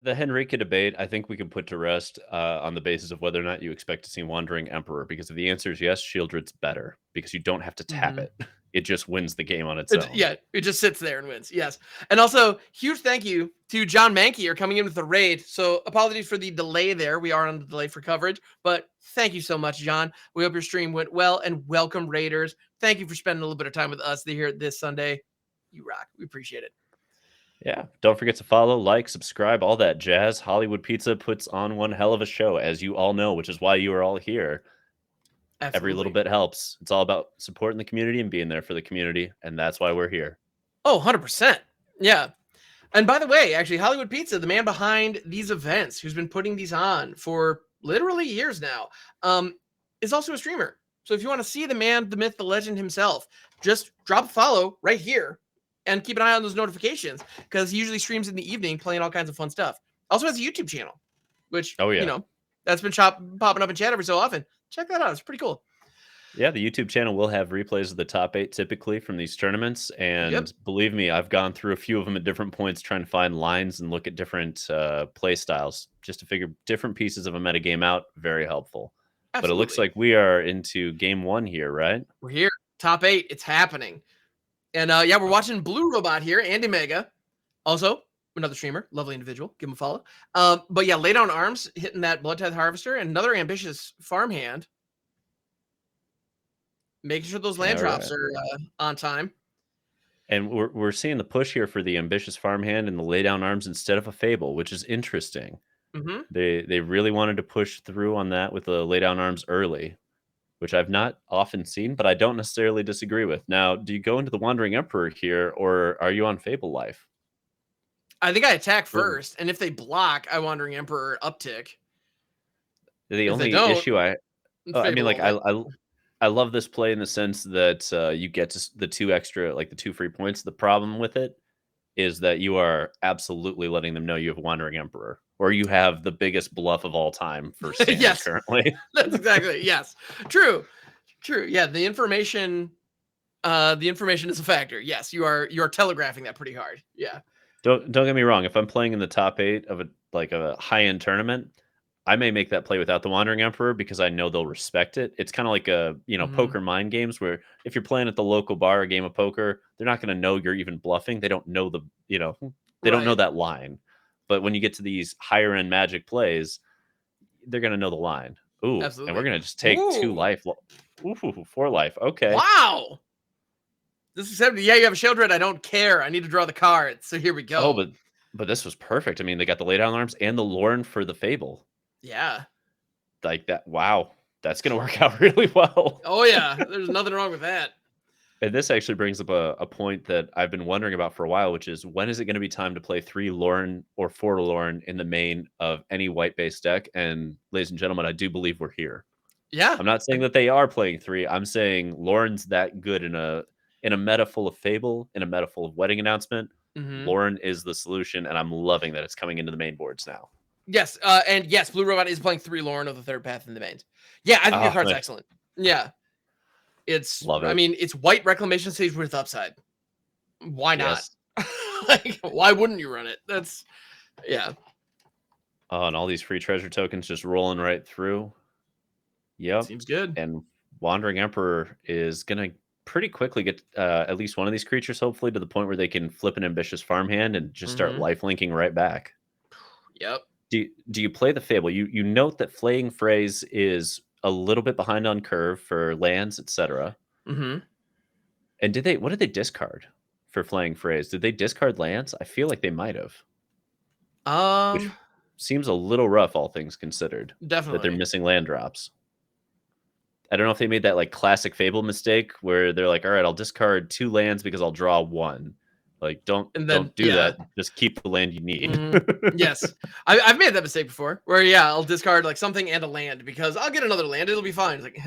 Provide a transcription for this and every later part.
The Henrique debate, I think we can put to rest on the basis of whether or not you expect to see Wandering Emperor. Because if the answer is yes, Shieldred's better because you don't have to tap Mhm. it. It just wins the game on its own. Yeah, it just sits there and wins. Yes. And also, huge thank you to John Mankey coming in with the raid. So apologies for the delay there. We are on the delay for coverage, but thank you so much, John. We hope your stream went well, and welcome Raiders. Thank you for spending a little bit of time with us here this Sunday. You rock. We appreciate it. Yeah. Don't forget to follow, like, subscribe, all that jazz. Hollywood Pizza puts on one hell of a show, as you all know, which is why you are all here. Every little Absolutely. bit helps. It's all about supporting the community and being there for the community. And that's why we're here. Oh, 100%. Yeah. And by the way, actually, Hollywood Pizza, the man behind these events, who's been putting these on for literally years now, is also a streamer. So if you want to see the man, the myth, the legend himself, just drop a follow right here and keep an eye on those notifications because he usually streams in the evening playing all kinds of fun stuff. Also has a YouTube channel, which, Oh, yeah. that's been popping up in chat every so often. Check that out. It's pretty cool. Yeah, the YouTube channel will have replays of the top 8 typically from these tournaments, Yep. and believe me, I've gone through a few of them at different points trying to find lines and look at different play styles just to figure different pieces of a metagame out. Very helpful. But it looks Absolutely. like we are into game 1 here, right? We're here. Top 8. It's happening. And yeah, we're watching Blue Robot here, Andy Mega. Also, another streamer, lovely individual. Give him a follow. But yeah, Lay Down Arms hitting that Blood Tithe Harvester, and another ambitious farmhand. Making sure those land All drops right. are on time. And we're seeing the push here for the ambitious farmhand and the lay down arms instead of a fable, which is interesting. Mm-hmm. They really wanted to push through on that with the lay down arms early, which I've not often seen, but I don't necessarily disagree with. Now, do you go into the Wandering Emperor here, or are you on Fable Life? I think I attack Ooh. first, and if they block, I Wandering Emperor uptick. The If they only don't, issue I mean, Fable like, only. I love this play in the sense that you get to the 2 extra, like, the 2 free points. The problem with it is that you are absolutely letting them know you have Wandering Emperor, or you have the biggest bluff of all time for standard Yes, currently. that's exactly it. Yes, true. Yeah, the information is a factor. Yes, you are telegraphing that pretty hard. Yeah. Don't get me wrong, if I'm playing in the top 8 of a high-end tournament, I may make that play without the Wandering Emperor because I know they'll respect it. It's kinda like Mhm. poker mind games where if you're playing at the local bar, a game of poker, they're not gonna know you're even bluffing. They don't know they don't know Right. that line. But when you get to these higher end Magic plays, they're gonna know the line. Ooh, and we're Absolutely. gonna just take 2 Ooh. life. Ooh, 4 life. Okay. Wow. This is 70. Yeah, you have a Sheldred. I don't care. I need to draw the card. So here we Oh, go. but this was perfect. I mean, they got the laydown arms and the Lorn for the Fable. Yeah. Like that. Wow, that's gonna work out really well. Oh yeah. There's nothing wrong with that. And this actually brings up a point that I've been wondering about for a while, which is when is it going to be time to play 3 Lorn or 4 Lorn in the main of any white based deck? And ladies and gentlemen, I do believe we're here. Yeah. I'm not saying that they are playing 3. I'm saying Lorn's that good in a meta full of Fable, in a meta full of Wedding Announcement. Mm-hmm. Lorn is the solution, and I'm loving that it's coming into the main boards now. Yes. And yes, Blue Robot is playing 3 Lorn of the third path in the mains. Yeah, I think the Ah, card's nice. excellent. Yeah. Love I it. mean, it's white reclamation stage with upside. Why not? Yes. Like, why wouldn't you run it? Yeah. Oh, and all these free treasure tokens just rolling right through. Yep. Seems good. And Wandering Emperor is going to pretty quickly get at least one of these creatures, hopefully, to the point where they can flip an ambitious farmhand and just start Mm-hmm. life linking right back. Yep. Do you play the Fable? You note that Flaying Phrase is a little bit behind on curve for lands, etc. Mm-hmm. And what did they discard for Flaying Phrase? Did they discard lands? I feel like they might have, which Um, seems a little rough, all things considered, that they're definitely. missing land drops. I don't know if they made that like classic Fable mistake where they're like, all right, I'll discard 2 lands because I'll draw 1. Like, And then don't do yeah. that. Just keep the land you need. Mm-hmm. Yes. I've made that mistake before where yeah, I'll discard like something and a land because I'll get another land. It'll be fine. It's like,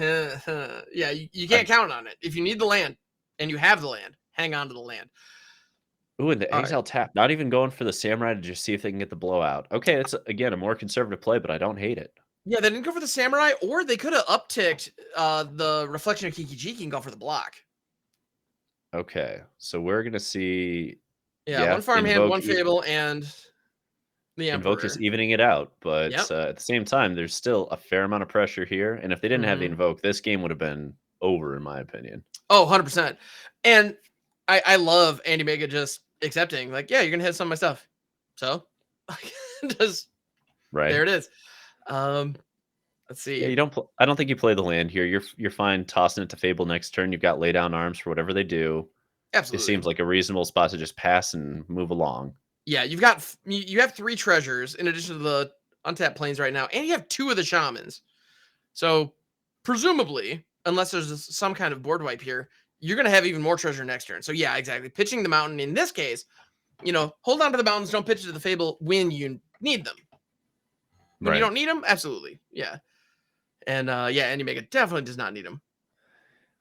yeah, you I, can't count on it. If you need the land and you have the land, hang on to the land. ooh, and the All right. Exile tap. Not even going for the Samurai to just see if they can get the blowout. Okay, it's again a more conservative play, but I don't hate it. Yeah, they didn't go for the samurai, or they could have upticked the reflection of Kiki-Jiki and go for the block. Okay, so we're gonna see, Yeah, yeah, one farmhand, invoke. one fable, and The Invoke is Emperor. evening it out, but Yep. at the same time, there's still a fair amount of pressure here. And if they didn't have the Mhm. Invoke, this game would have been over, in my opinion. Oh, 100%. And I love Andy Mega just accepting, like, yeah, you're gonna hit some of my stuff. So just Right? there it is. Let's Yeah, see. you don't. I don't think you play the land here. You're fine tossing it to Fable next turn. You've got lay down arms for whatever they do. It Absolutely. seems like a reasonable spot to just pass and move along. Yeah, you've got you have 3 treasures in addition to the untapped planes right now, and you have 2 of the shamans. So presumably, unless there's some kind of board wipe here, you're gonna have even more treasure next turn. So yeah, exactly. Pitching the mountain in this case, hold on to the mountains, don't pitch it to the Fable when you need them. When you Right. don't need them, absolutely. Yeah. And yeah, Andy Mega definitely does not need them.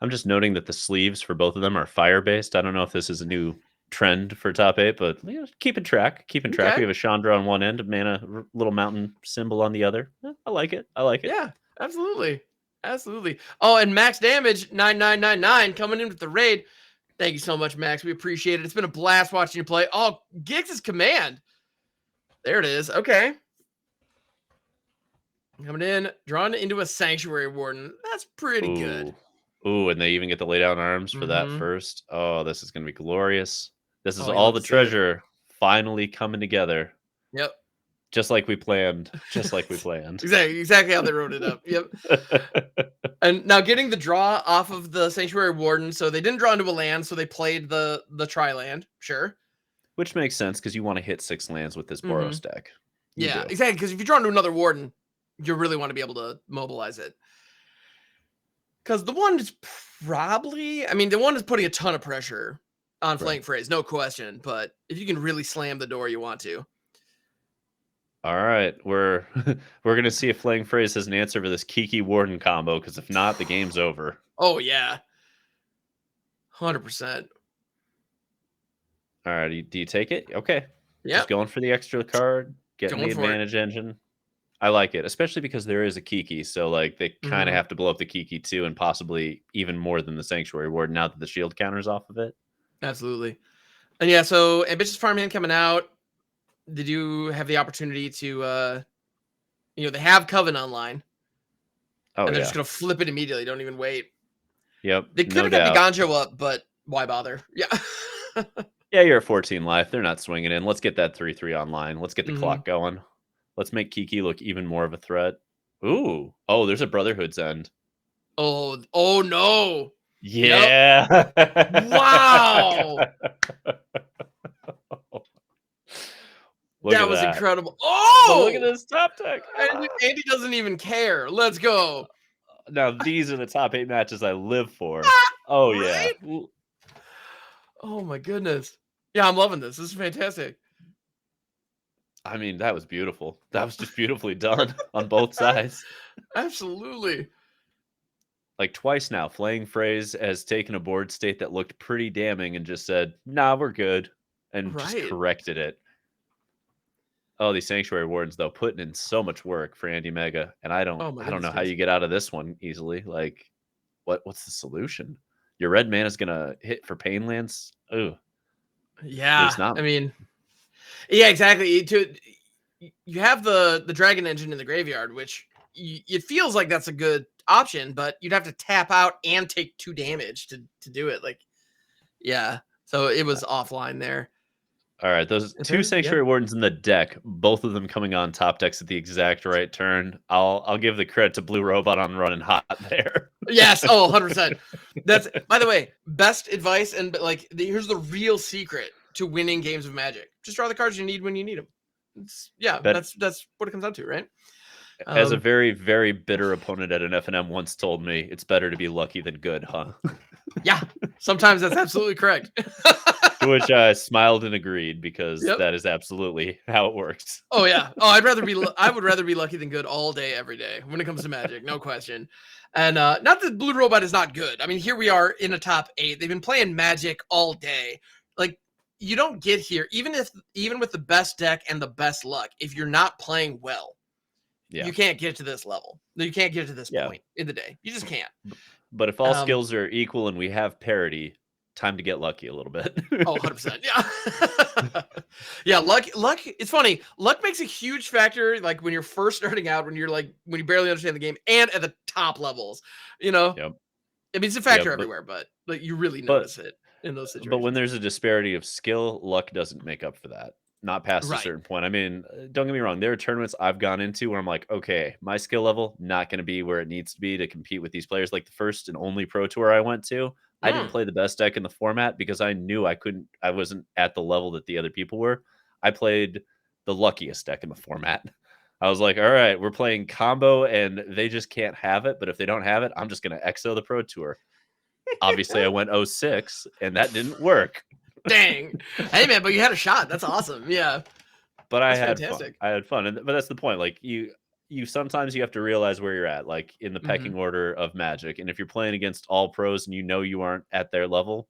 I'm just noting that the sleeves for both of them are fire based. I don't know if this is a new trend for top 8, but keeping track. Keeping track. We Okay. have a Chandra on one end, a mana little mountain symbol on the other. I like it. I like it. Yeah, absolutely. Absolutely. Oh, and max damage 9999 coming in with the raid. Thank you so much, Max. We appreciate it. It's been a blast watching you play. Oh, Giggs' command. There it is. Okay. Coming in, drawn into a Sanctuary Warden. That's pretty good. Ooh, and they even get the lay down arms for that Mm-hmm. first. Oh, this is going to be glorious. This is Oh, you all love the to see it. treasure finally coming together. Yep. Just like we planned. Just like we planned. Exactly how they wrote it up. Yep. And now getting the draw off of the Sanctuary Warden, so they didn't draw into a land, so they played the tri-land. Sure. Which makes sense because you want to hit 6 lands with this Boros deck. You Yeah, do. exactly. Because if you draw into another Warden, you really want to be able to mobilize it. Because the one is probably, the one is putting a ton of pressure on Flank Phrase, no question. But if you can really slam the door, you want to. All right, we're we're gonna see if Flaying Phrase has an answer for this Kiki Warden combo, because if not, the game's over. Oh yeah, 100%. All right, do you take it? Okay, Yeah, just going for the extra card, getting the going for it. advantage engine. I like it, especially because there is a Kiki, so like they kind of have to blow up the Kiki too, and possibly even more than the Sanctuary Warden now that the shield counter's off of it. Absolutely. And yeah, so Ambitious Farmhand coming out. Did you have the opportunity to, they have Coven online. Oh, and they're yeah. just going to flip it immediately. Don't even wait. Yep, They could no have got the doubt. Ganjo up, but why bother? Yeah. Yeah, you're at 14 life. They're not swinging in. Let's get that 3/3 online. Let's get the clock going. Let's make Kiki look even more of a threat. Ooh. Oh, there's a Brotherhood's End. Oh no. Yeah. Yep. Wow. Look That at was that. incredible. But Oh, look at this top deck. Andy doesn't even care. Let's go. Now, these are the top 8 matches I live for. Oh, yeah. Right? Oh my goodness. Yeah, I'm loving this. This is fantastic. I mean, that was beautiful. That was just beautifully done on both sides. Absolutely. Like twice now, Flaying Phrase has taken a board state that looked pretty damning and just said, nah, we're good. And just Right. corrected it. Oh, these Sanctuary Wardens, though, putting in so much work for Andy Mega. And I don't know how you get out of this one easily. Like, what's the solution? Your red mana is gonna hit for pain lands. Ooh. Yeah. There's not. Yeah, exactly. You have the Dragon Engine in the graveyard, which it feels like that's a good option, but you'd have to tap out and take 2 damage to do it. Like, yeah. So it was offline there. All right, those 2 Sanctuary Wardens in the deck, both of them coming on top decks at the exact right turn. I'll give the credit to Blue Robot on running hot there. Yes. Oh, 100%. That's, by the way, best advice. And like, here's the real secret to winning games of Magic. Just draw the cards you need when you need them. That's what it comes down to, right? As a very, very bitter opponent at an FNM once told me, it's better to be lucky than good, huh? Yeah, sometimes that's absolutely correct. To which I smiled and agreed, because Yep. that is absolutely how it works. Oh yeah. Oh, I would rather be lucky than good all day, every day when it comes to Magic, no question. And not that Blue Robot is not good. I mean, here we are in a top 8. They've been playing Magic all day. Like, you don't get here, even with the best deck and the best luck, if you're not playing well, you can't get to this level. You can't get to this point in the day. You just can't. But if all skills are equal and we have parity, time to get lucky a little bit. Oh, 100%. Yeah. Yeah, luck, it's funny. Luck makes a huge factor, like, when you're first starting out, when you barely understand the game, and at the top levels, you know? Yep. I mean, it's a Yep. factor everywhere, but, like, you really But notice it in those But when situations. there's a disparity of skill, luck doesn't make up for that. Not past a Right. certain point. I mean, don't get me wrong. There are tournaments I've gone into where I'm like, okay, my skill level not going to be where it needs to be to compete with these players. Like the first and only pro tour I went to, I didn't Mm. play the best deck in the format because I knew I wasn't at the level that the other people were. I played the luckiest deck in the format. I was like, all right, we're playing combo and they just can't have it. But if they don't have it, I'm just going to EXO the pro tour. Obviously, I went 06 and that didn't work. Dang. Hey, man, but you had a shot. That's awesome. Yeah. But I That's had fun. fantastic. I had fun, but that's the point. Like you sometimes you have to realize where you're at, like in the Mhm. pecking order of Magic. And if you're playing against all pros and you know you aren't at their level,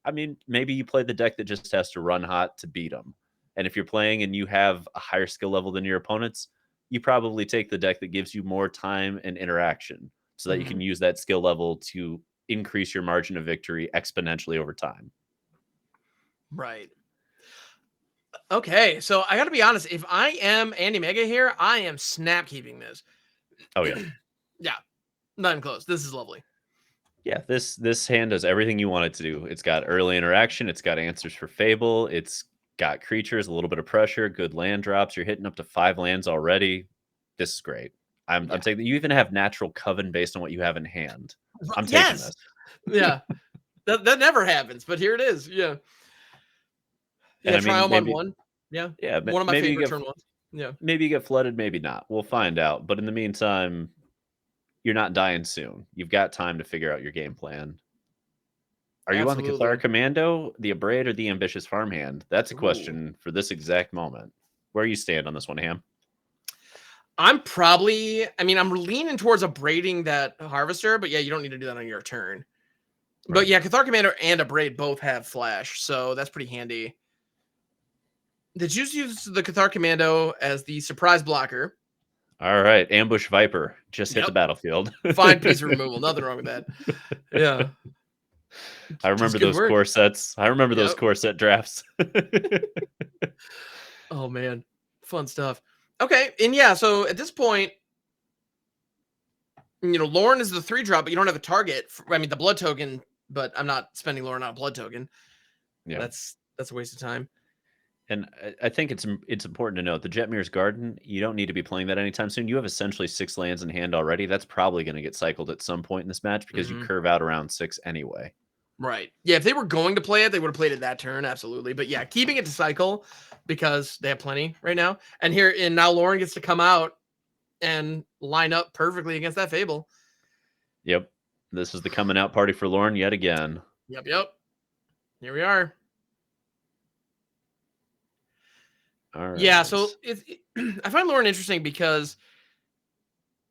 I mean, maybe you play the deck that just has to run hot to beat them. And if you're playing and you have a higher skill level than your opponents, you probably take the deck that gives you more time and interaction, so that you can Mhm. use that skill level to increase your margin of victory exponentially over time. Right. Okay, so I gotta be honest, if I am Andy Mega here, I am snap keeping this. Oh yeah. Yeah, not even close. This is lovely. Yeah, this hand does everything you want it to do. It's got early interaction, it's got answers for Fable, it's got creatures, a little bit of pressure, good land drops. You're hitting up to 5 lands already. This is great. I'm Yeah. taking you even have natural coven based on what you have in hand. I'm taking Yes. this. Yeah. That never happens, but here it is. Yeah. And Yeah, I try mean, them on maybe one. Yeah. yeah, One of my maybe you favorite get turn ones. Yeah. maybe you get flooded, maybe not. We'll find out. But in the meantime, you're not dying soon. You've got time to figure out your game plan. Are you on the Cathar Absolutely. Commando, the Abrade, or the Ambitious Farmhand? That's a Ooh. question for this exact moment. Where you stand on this one, Ham? I'm leaning towards abrading that harvester, but yeah, you don't need to do that on your turn. But Right. yeah, Cathar Commander and Abrade both have flash, so that's pretty handy. They just use the Cathar Commando as the surprise blocker. All right. Ambush Viper just hit the Yep. battlefield. Fine piece of removal. Nothing wrong with that. Yeah. I Does remember good those work. core sets. I remember those Yep. core set drafts. Oh man. Fun stuff. Okay. And yeah, so at this point, Lauren is the 3-drop, but you don't have a target. The blood token, but I'm not spending Lauren on a blood token. Yeah. That's a waste of time. And I think it's important to note the Jetmir's Garden, you don't need to be playing that anytime soon. You have essentially 6 lands in hand already. That's probably going to get cycled at some point in this match because you Hmm. curve out around 6 anyway. Right. Yeah, if they were going to play it, they would have played it that turn, absolutely. But yeah, keeping it to cycle because they have plenty right now. And now Lauren gets to come out and line up perfectly against that Fable. Yep. This is the coming out party for Lauren yet again. Yep, yep. Here we are. All Yeah, right. so I find Lauren interesting because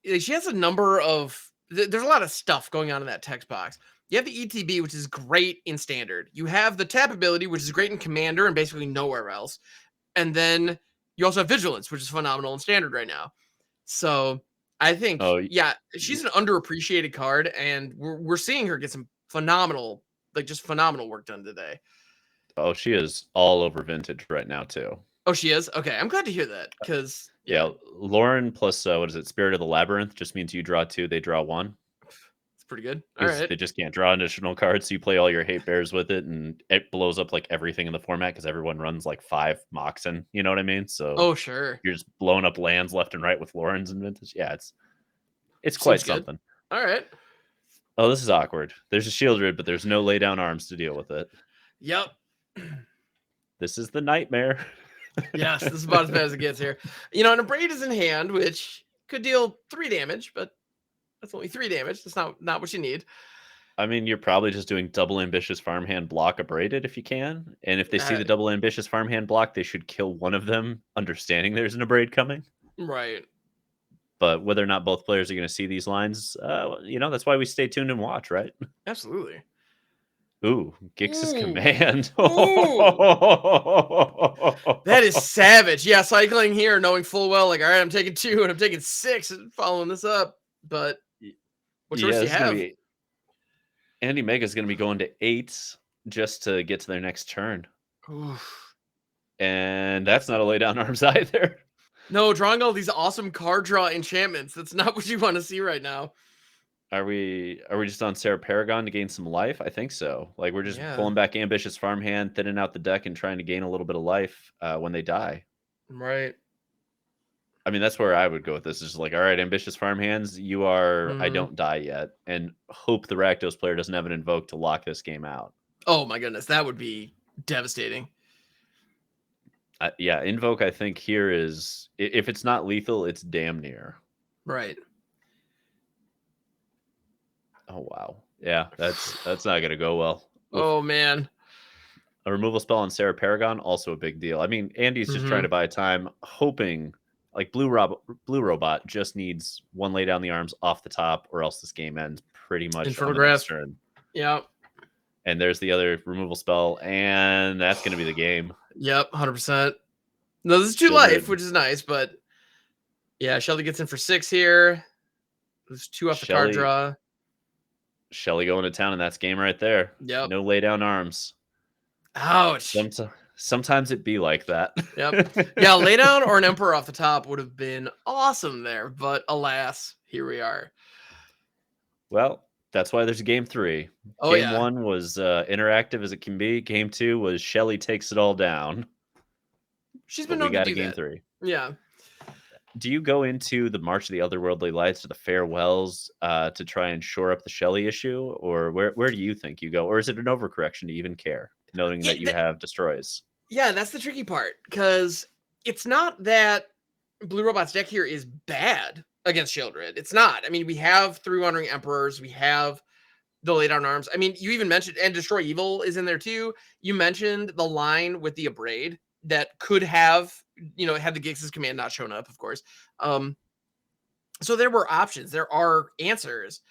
she has a number of there's a lot of stuff going on in that text box. You have the ETB, which is great in standard. You have the tap ability, which is great in commander and basically nowhere else. And then you also have vigilance, which is phenomenal in standard right now. So I think, Oh, yeah, she's y- an underappreciated card, and we're seeing her get some phenomenal, just phenomenal work done today. oh, she is all over vintage right now too. Oh, she is? Okay, I'm glad to hear that because yeah, Yeah, Lauren plus what is it? Spirit of the Labyrinth just means you draw 2, they draw 1. it's pretty good. All Because right. they just can't draw additional cards, so you play all your hate bears with it, and it blows up like everything in the format because everyone runs like 5 Moxen. You know what I mean? So Oh, sure. you're just blowing up lands left and right with Laurens and vintage. Yeah, it's quite Seems good. something. All right. Oh, this is awkward. There's a shield rid, but there's no lay down arms to deal with it. Yep. This is the nightmare. Yes, this is about as bad as it gets here. And a braid is in hand, which could deal 3 damage, but that's only 3 damage. That's not what you need. I mean, you're probably just doing double ambitious farmhand block abraded if you can. And if they see Uh, the double ambitious farmhand block, they should kill one of them, understanding there's an abrade coming. right. But whether or not both players are going to see these lines, that's why we stay tuned and watch, right? Absolutely. Ooh, Gix's Ooh. command. Ooh. That is savage. Yeah, cycling here, knowing full well, all right, I'm taking 2 and I'm taking 6 and following this up. But what choice Yeah, do this you is going to have? be Andy Mega's going to be going to 8. just to get to their next turn. Oof. And that's not a lay down arms either. No, drawing all these awesome card draw enchantments. That's not what you want to see right now. Are we just on Sarah Paragon to gain some life? I think so. Like, we're just Yeah. pulling back Ambitious Farmhand, thinning out the deck, and trying to gain a little bit of life when they die. Right. I mean, that's where I would go with this. Is just like, all right, Ambitious Farmhands, you are I don't die yet, and hope the Rakdos player doesn't have an Invoke to lock this game out. Oh my goodness, that would be devastating. Yeah, Invoke, I think here is, if it's not lethal, it's damn near. Right. Oh wow, yeah, that's not gonna go well. Oh man, a removal spell on Sarah Paragon, also a big deal. I mean, Andy's just trying to buy time, hoping like Blue Robot just needs one lay down the arms off the top, or else this game ends pretty much Infernal on the next Grasp. turn. Yeah. And there's the other removal spell, and that's going to be the game. Yep, 100%. No, this is 2 life, which is nice, but yeah, Shelly gets in for 6 here. There's 2 off the card draw. Shelly going to town, and that's game right there. Yep. No lay down arms. Ouch. Sometimes it be like that. Yep. Yeah, lay down or an Emperor off the top would have been awesome there, but alas, here we are. Well, that's why there's game 3. Oh, game 1 was interactive as it can be. Game 2 was Shelly takes it all down. She's been known to do game that. 3. Yeah. Do you go into the March of the Otherworldly Lights or the Farewells to try and shore up the Shelly issue? Or where do you think you go? Or is it an overcorrection to even care, knowing that you have Destroys? Yeah, that's the tricky part, because it's not that Blue Robot's deck here is bad against Shieldred. It's not. I mean, we have 3 Wandering Emperors. We have the lay down arms. I mean, you even mentioned, and Destroy Evil is in there too. You mentioned the line with the Abrade that could have, had the Gix's command not shown up, of course. So there were options. There are answers.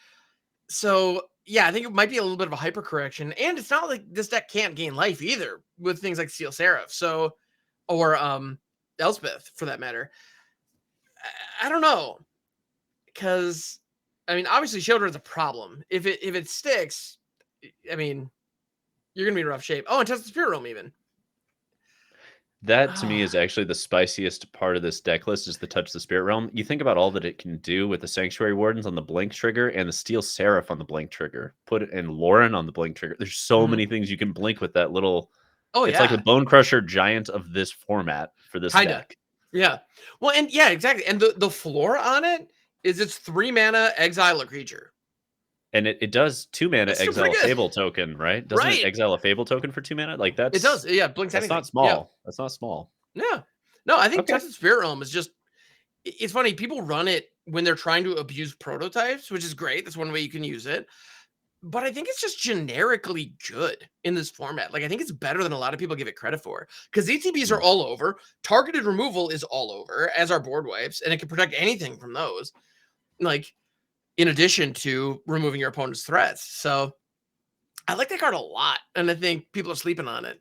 So yeah, I think it might be a little bit of a hypercorrection, and it's not like this deck can't gain life either with things like Steel Seraph, or Elspeth for that matter. I don't know, because I mean, obviously Shieldred is a problem. If it sticks, I mean, you're gonna be in rough shape. Oh, and Test the Spirit Realm even. That to me is actually the spiciest part of this deck list, is the Touch the Spirit Realm. You think about all that it can do with the Sanctuary Wardens on the blink trigger and the Steel Seraph on the blink trigger. Put it in Lauren on the blink trigger. There's so many things you can blink with that little. Oh, it's like the Bone Crusher Giant of this format for this deck. Yeah. Well, and yeah, exactly. And the floor on it is it's 3 mana, exile a creature. And it does 2 mana exile a Fable token, right? Doesn't it exile a Fable token for 2 mana? Like that's it does. Yeah, blinks that's anything. not small. Yeah. That's not small. Yeah. No, I think Touch the Spirit Realm is just, it's funny. People run it when they're trying to abuse prototypes, which is great. That's one way you can use it. But I think it's just generically good in this format. Like, I think it's better than a lot of people give it credit for, because ETBs are all over. Targeted removal is all over, as are board wipes, and it can protect anything from those. Like, in addition to removing your opponent's threats. So I like that card a lot, and I think people are sleeping on it.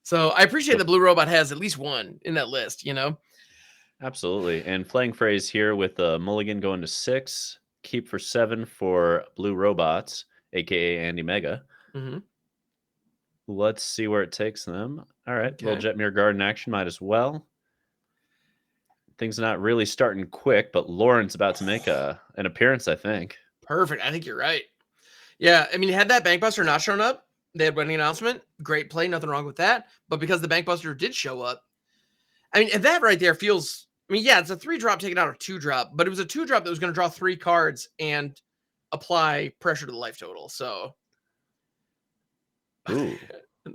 So I appreciate that Blue Robot has at least one in that list, Absolutely. And playing phrase here with Mulligan going to 6, keep for 7 for Blue Robots, aka Andy Mega. Let's see where it takes them. All right, little Jetmir Garden action might as well. Things not really starting quick, but Lauren's about to make an appearance, I think. Perfect. I think you're right. Yeah, I mean, had that Bankbuster not shown up, they had wedding announcement. Great play, nothing wrong with that. But because the Bankbuster did show up, I mean, and that right there feels, I mean, yeah, it's a 3-drop taken out of 2-drop, but it was a 2-drop that was going to draw 3 cards and apply pressure to the life total. So, ooh,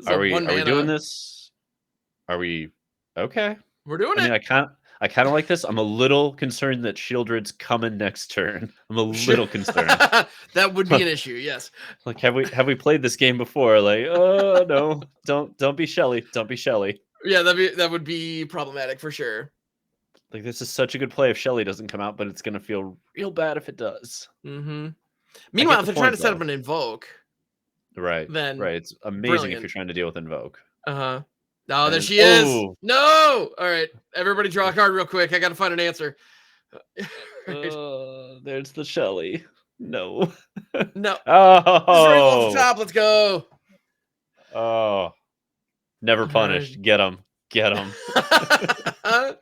are we doing this? Are we okay? We're doing it. I mean, I kind of like this. I'm a little concerned that Shieldred's coming next turn. I'm a little concerned. That would be an issue, yes. Like, have we played this game before? Like, oh no, don't be Shelly. Don't be Shelly. Yeah, that would be problematic for sure. Like, this is such a good play if Shelly doesn't come out, but it's gonna feel real bad if it does. Meanwhile, if they're trying to set up an Invoke, then it's amazing if you're trying to deal with Invoke. Oh, there she is. No. All right. Everybody draw a card real quick. I got to find an answer. There's the Shelly. No. No. Oh. Top. Let's go. Oh, never punished. Get him. Get him. I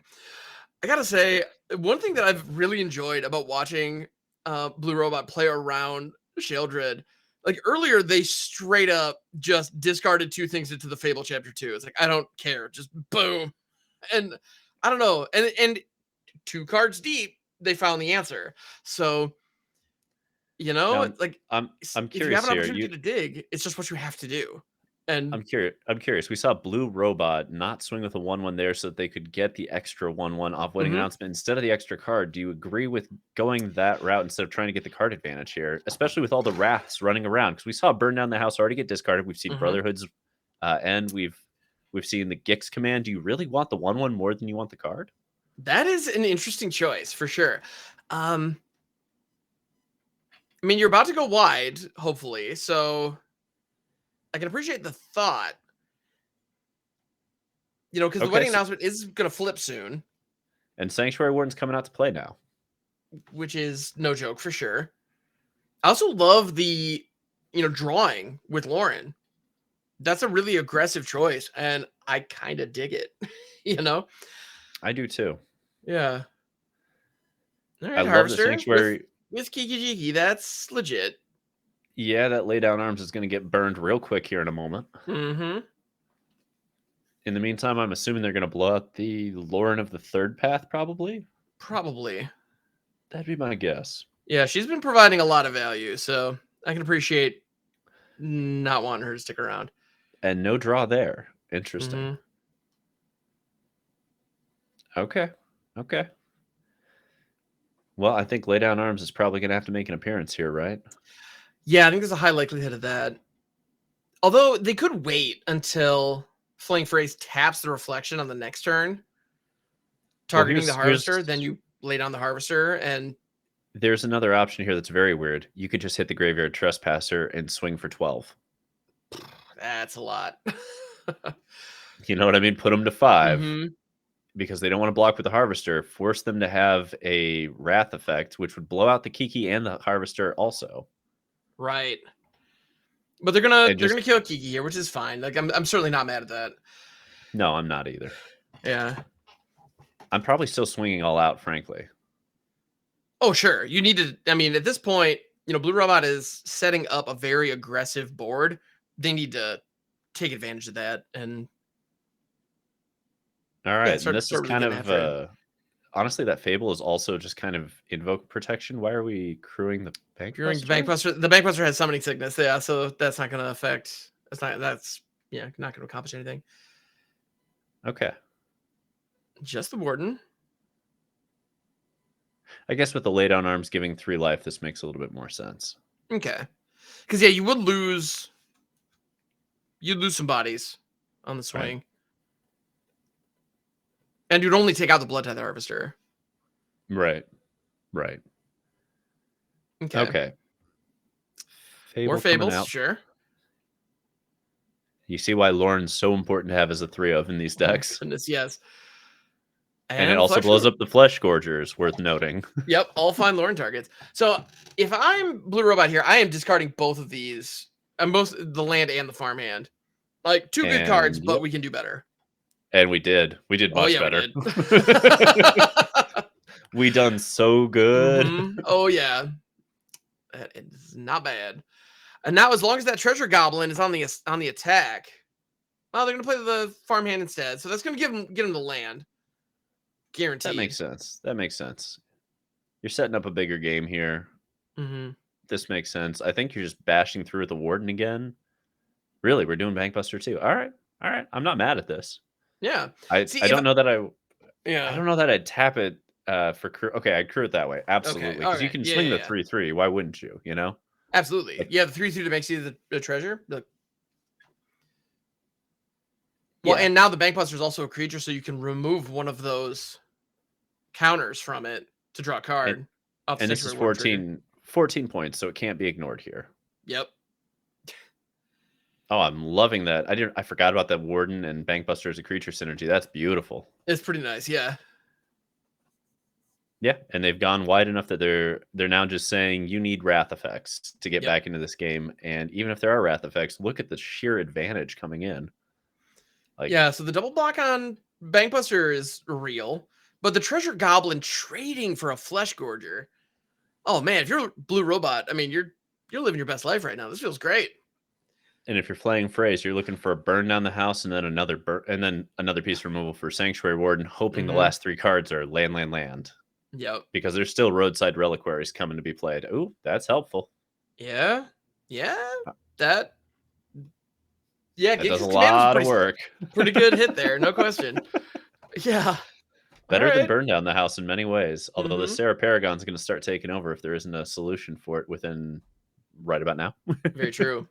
gotta say, one thing that I've really enjoyed about watching Blue Robot play around Sheldred, like earlier, they straight up just discarded 2 things into the Fable Chapter 2. It's like, I don't care, just boom. And I don't know, and 2 cards deep, they found the answer. So, you know, Now, like I'm if you have curious an here. opportunity to dig, it's just what you have to do. And I'm curious. We saw Blue Robot not swing with a 1/1 there so that they could get the extra 1/1 off winning announcement instead of the extra card. Do you agree with going that route instead of trying to get the card advantage here, especially with all the wraths running around? Because we saw Burn Down the House already get discarded. We've seen Brotherhood's end. We've seen the Gix command. Do you really want the 1/1 more than you want the card? that is an interesting choice for sure. I mean, you're about to go wide, hopefully, so I can appreciate the thought. You know, because the wedding announcement is going to flip soon. And Sanctuary Warden's coming out to play now. Which is no joke for sure. I also love the, drawing with Lauren. That's a really aggressive choice, and I kind of dig it, I do too. Yeah. All right, I love the Harvester Sanctuary. with Kiki Jiki. That's legit. Yeah, that lay down arms is going to get burned real quick here in a moment. Mm-hmm. In the meantime, I'm assuming they're going to blow out the Lauren of the Third Path, probably. Probably. That'd be my guess. Yeah, she's been providing a lot of value, so I can appreciate not wanting her to stick around. And no draw there. Interesting. Okay. Okay. Well, I think Lay Down Arms is probably going to have to make an appearance here, right? Yeah, I think there's a high likelihood of that. Although they could wait until Flaying Phrase taps the reflection on the next turn, targeting the Harvester, then you lay down the Harvester, and there's another option here that's very weird. You could just hit the Graveyard Trespasser and swing for 12. That's a lot. You know what I mean? Put them to 5 because they don't want to block with the Harvester. Force them to have a Wrath effect, which would blow out the Kiki and the Harvester also. Right. But they're gonna kill Kiki here, which is fine. Like I'm certainly not mad at that. No, I'm not either. Yeah. I'm probably still swinging all out, frankly. Oh, sure. You need to. I mean, at this point, Blue Robot is setting up a very aggressive board. They need to take advantage of that. And all right, and this is kind of honestly, that Fable is also just kind of invoke protection. Why are we crewing the Bankbuster? The Bankbuster has summoning sickness, yeah, so that's not going to affect. Not going to accomplish anything. Okay. Just the Warden. I guess with the lay down arms giving 3 life, this makes a little bit more sense. Okay. Because yeah, you would lose. You'd lose some bodies on the swing. Right. And you'd only take out the Blood Tithe Harvester. Right. Right. Okay. Okay. More Fables, sure. You see why Lauren's so important to have as a 3 of in these decks. Oh, goodness, yes. And it also blows up the Flesh Gorgers, worth noting. Yep, all fine Lauren targets. So if I'm Blue Robot here, I am discarding both of these. Both the land and the farmhand. Like 2 good cards, but we can do better. And we did. We did much better. We done so good. Oh, yeah. It's not bad. And now as long as that Treasure Goblin is on the attack, well, they're going to play the farmhand instead. So that's going to get him the land. Guaranteed. That makes sense. That makes sense. You're setting up a bigger game here. This makes sense. I think you're just bashing through with the Warden again. Really, we're doing Bankbuster too. All right. I'm not mad at this. Yeah. I don't know that I don't know that I'd tap it for crew. Okay, I'd crew it that way. Absolutely. Because you can swing the 3/3. Why wouldn't you? You know? Absolutely. The 3/3 that makes you the treasure. And now the Bankbuster is also a creature, so you can remove one of those counters from it to draw a card. And this is 14 points, so it can't be ignored here. Yep. Oh, I'm loving that. I forgot about that Warden and Bankbuster as a creature synergy. That's beautiful. It's pretty nice, yeah. Yeah, and they've gone wide enough that they're now just saying you need wrath effects to get Yep. back into this game. And even if there are wrath effects, look at the sheer advantage coming in. Like, Yeah, so the double block on Bankbuster is real, but the Treasure Goblin trading for a Flesh Gorger. Oh man, if you're Blue Robot, I mean, you're living your best life right now. This feels great. and if you're playing Phrase, you're looking for a burn down the house and then another piece removal for Sanctuary Warden, hoping the last 3 cards are land. Yep. Because there's still roadside reliquaries coming to be played. Ooh, that's helpful. Yeah. Yeah. That does a Giga's lot of work. Pretty good hit there, no question. Yeah. Better than burn down the house in many ways. Although the Mhm. Sarah Paragon's going to start taking over if there isn't a solution for it within right about now. Very true.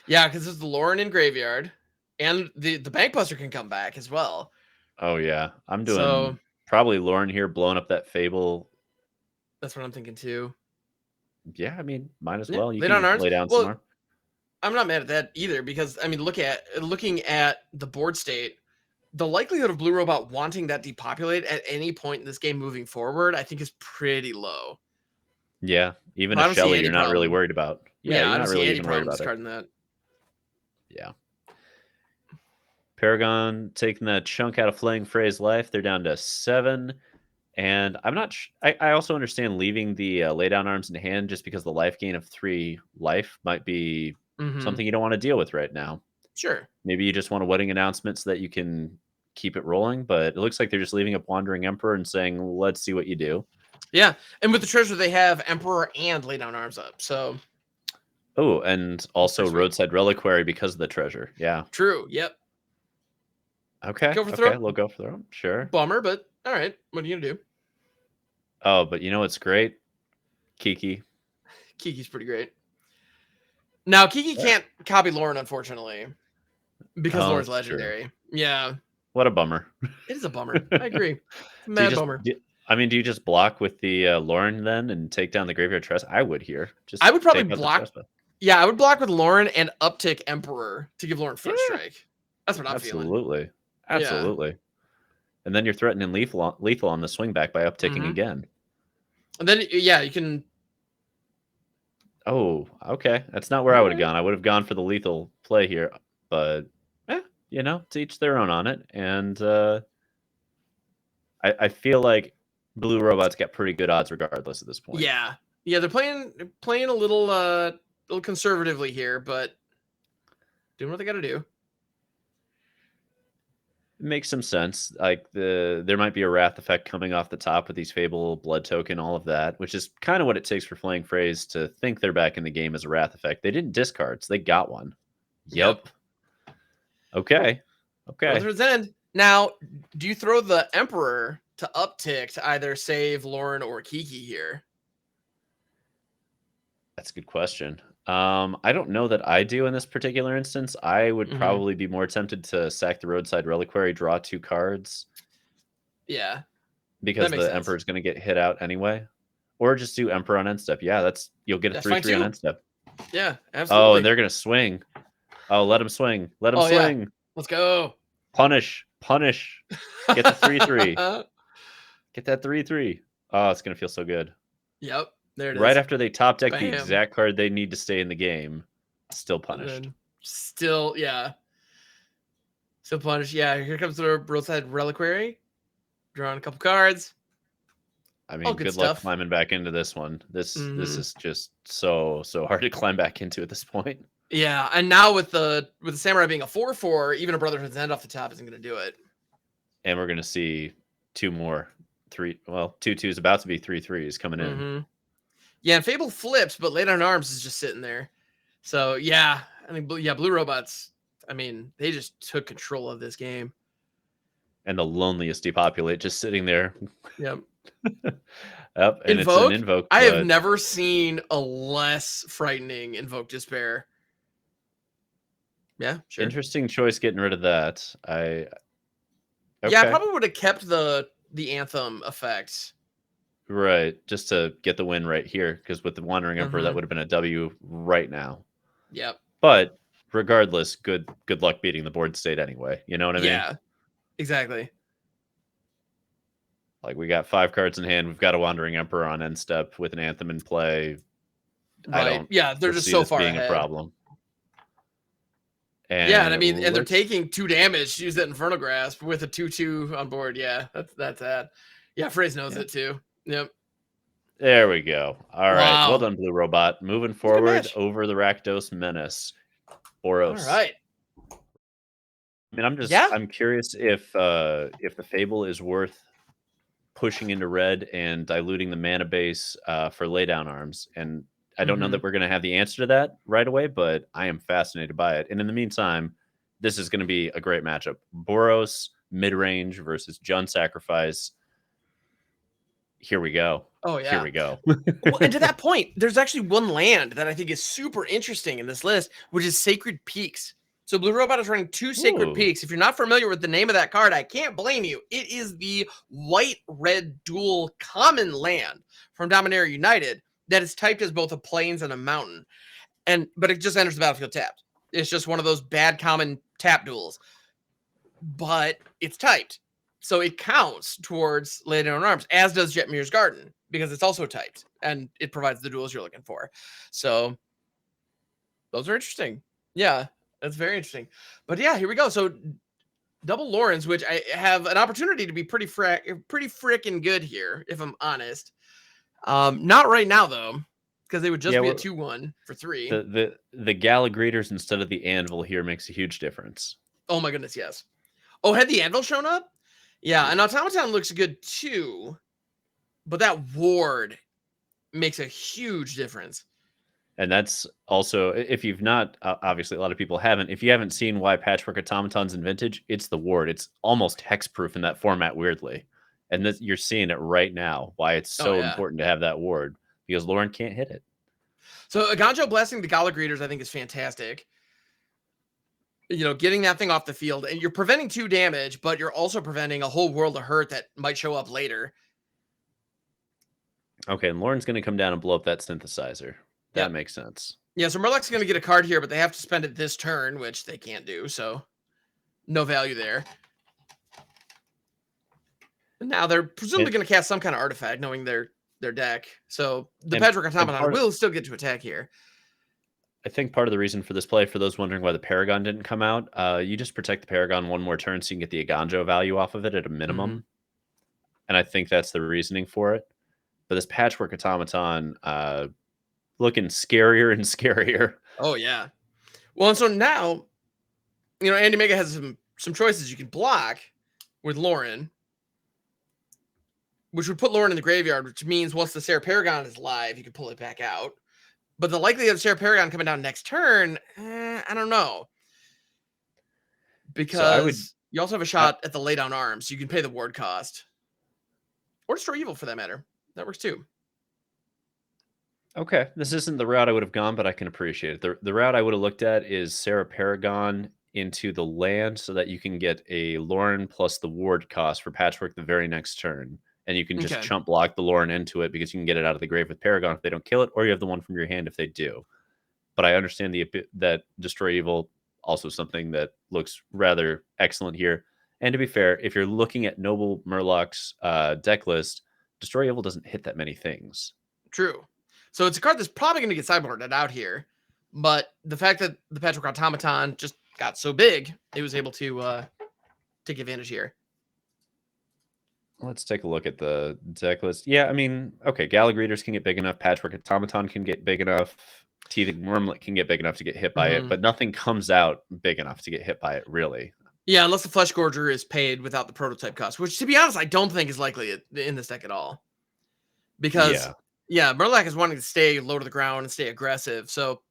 Yeah, because there's the Lauren in Graveyard, and the Bankbuster can come back as well. Oh yeah, I'm doing So probably Lauren here blowing up that Fable. that's what I'm thinking too. Yeah, I mean, might as Yeah, well. You lay can down arms. lay down some Well, more. I'm not mad at that either because I mean, looking at the board state, the likelihood of Blue Robot wanting that depopulate at any point in this game moving forward, I think, is pretty low. Yeah, even I a don't see Shelly any you're not really problem. worried about. Yeah, Yeah, you're I don't not see really any even worried problem about it. discarding that. Yeah. Paragon taking that chunk out of Flaying Phrase life. They're down to 7. And I'm not. I also understand leaving the laydown arms in hand just because the life gain of 3 life might be Mhm. something you don't want to deal with right now. Sure. Maybe you just want a wedding announcement so that you can keep it rolling. But it looks like they're just leaving up Wandering Emperor and saying, "Let's see what you do." Yeah, and with the treasure, they have Emperor and Lay Down Arms up. So Oh, and also pretty sweet. Roadside Reliquary because of the treasure. Yeah. True. Yep. Okay. Go for Okay. throw. We'll go for them. Sure. Bummer, but all right. What are you gonna do? Oh, but you know what's great? Kiki. Kiki's pretty great. Now Kiki Yeah. can't copy Lauren, unfortunately, because Oh, Lauren's that's true. legendary. Yeah, What a bummer. it is a bummer. I agree. It's a Do you mad just bummer. do you just block with the Lauren then and take down the Graveyard Trespass? I would here. Just I would probably take out the block. Trespass. Yeah, I would block with Lauren and uptick Emperor to give Lauren first Yeah, strike. That's what I'm feeling. absolutely. Yeah. Absolutely. And then you're threatening lethal on the swing back by upticking Mhm. again. And then yeah, you can. Oh, okay. That's not where I would have Alright. gone. I would have gone for the lethal play here, but to each their own on it. And I feel like Blue Robot's got pretty good odds regardless at this point. Yeah, yeah, they're playing a little conservatively here, but doing what they got to do. It makes some sense. Like there might be a wrath effect coming off the top with these Fable, Blood Token, all of that, which is kind of what it takes for Flaying Phrase to think they're back in the game as a wrath effect. They didn't discard, so they got one. Yep. Okay. Okay. Brotherhood's End. Now, do you throw the Emperor to uptick to either save Lauren or Kiki here? That's a good question. I don't know that I do in this particular instance. I would probably be more tempted to sack the Roadside Reliquary, draw 2 cards. Yeah. Because the Emperor is going to get hit out anyway. Or just do Emperor on end step. Yeah, you'll get a 3/3 on end step. Yeah, absolutely. Oh, and they're going to swing. Oh, let him swing. Let him swing. Yeah. Let's go. Punish. Get the 3/3. Get that 3/3. Oh, it's going to feel so good. Yep. There it is. Right after they top deck Bam. the exact card they need to stay in the game. Still punished. Still punished. Yeah, here comes the Roadside Reliquary. Drawing a couple cards. I mean, good luck climbing back into this one. This is just so hard to climb back into at this point. Yeah, and now with the Samurai being a 4/4, even a Brotherhood's End off the top isn't going to do it. And we're going to see 2 more 2 2s about to be 3/3s coming in. Yeah, and Fable flips, but Lay Down Arms is just sitting there. So yeah, I mean, Blue Robots. I mean, they just took control of this game. And the loneliest depopulate just sitting there. Yep. Yep. And Invoke? it's an Invoke. I have never seen a less frightening Invoke Despair. Yeah, sure. Interesting choice getting rid of that. Yeah, I probably would have kept the Anthem effect. Right, just to get the win right here, because with the Wandering Emperor, that would have been a W right now. Yep. But regardless, good luck beating the board state anyway. You know what I mean? Yeah, exactly. Like, we got 5 cards in hand. We've got a Wandering Emperor on end step with an Anthem in play. I Right. don't Yeah, they're just foresee so this far being a ahead. problem. Yeah, and I And mean, and they're let's taking 2 damage to use that Infernal Grasp with a 2/2 on board. Yeah, that's that. Yeah, Phrase knows it too. Yep. there we go. All right. Well Wow. done, Blue Robot. Moving It's a good forward match. over the Rakdos Menace. All Boros. right. I mean, Yeah. I'm curious if the Fable is worth pushing into red and diluting the mana base for laydown arms. And I don't know Mhm. that we're going to have the answer to that right away, but I am fascinated by it. And in the meantime, this is going to be a great matchup. Boros mid range versus Jund Sacrifice. Here we go. Oh Here yeah. we go. Well, and to that point, there's actually one land that I think is super interesting in this list, which is Sacred Peaks. So Blue Robot is running 2 Sacred Ooh. Peaks. If you're not familiar with the name of that card, I can't blame you. It is the white-red dual common land from Dominaria United that is typed as both a plains and a mountain. But it just enters the battlefield tapped. It's just one of those bad common tap duels. But it's typed. So it counts towards Lay Down Arms, as does Jetmir's Garden, because it's also typed and it provides the duels you're looking for. So those are interesting. Yeah, that's very interesting. But yeah, here we go. So double Lawrence, which I have an opportunity to be pretty freaking good here, if I'm honest. Not right now though, because they would just be a 2/1 for 3. The Gala Greeters instead of the Anvil here makes a huge difference. Oh my goodness, yes. Oh, had the Anvil shown up? Yeah, and Automaton looks good too, but that ward makes a huge difference. And that's also, if you've not, obviously a lot of people haven't, if you haven't seen why Patchwork Automaton's in Vintage, it's the ward. It's almost hexproof in that format, weirdly. And you're seeing it right now, why it's so important to have that ward, because Lauren can't hit it. So Aganjo blasting the Gala Greeters, I think, is fantastic. You know, getting that thing off the field, and you're preventing 2 damage, but you're also preventing a whole world of hurt that might show up later. Okay, and Lauren's going to come down and blow up that synthesizer. That makes sense. Yeah, so Murloc's going to get a card here, but they have to spend it this turn, which they can't do, so no value there. And now they're presumably going to cast some kind of artifact, knowing their deck. So the Patchwork Automaton will still get to attack here. I think part of the reason for this play, for those wondering why the Paragon didn't come out, you just protect the Paragon one more turn so you can get the Aganjo value off of it at a minimum. And I think that's the reasoning for it. But this Patchwork Automaton looking scarier and scarier. Oh, yeah. Well, and so now, you know, Andy Mega has some choices. You can block with Lauren, which would put Lauren in the graveyard, which means once the Sarah Paragon is live, you can pull it back out. But the likelihood of Sarah Paragon coming down next turn, I don't know. Because you also have a shot at the lay down arms. You can pay the ward cost. Or destroy evil for that matter. That works too. Okay. This isn't the route I would have gone, but I can appreciate it. The route I would have looked at is Sarah Paragon into the land so that you can get a Lauren plus the ward cost for Patchwork the very next turn. And you can just chump block the Lauren into it because you can get it out of the grave with Paragon if they don't kill it, or you have the one from your hand if they do. But I understand that Destroy Evil, also something that looks rather excellent here. And to be fair, if you're looking at Noble Murloc's deck list, Destroy Evil doesn't hit that many things. True. So it's a card that's probably going to get sideboarded out here. But the fact that the Patchwork Automaton just got so big, it was able to take advantage here. Let's take a look at the deck list. Yeah, I mean, okay, Gala Greeters can get big enough. Patchwork Automaton can get big enough. Teething Wormlet can get big enough to get hit by it, but nothing comes out big enough to get hit by it, really. Yeah, unless the Flesh Gorger is paid without the prototype cost, which, to be honest, I don't think is likely in this deck at all. Because, yeah, Murloc is wanting to stay low to the ground and stay aggressive, so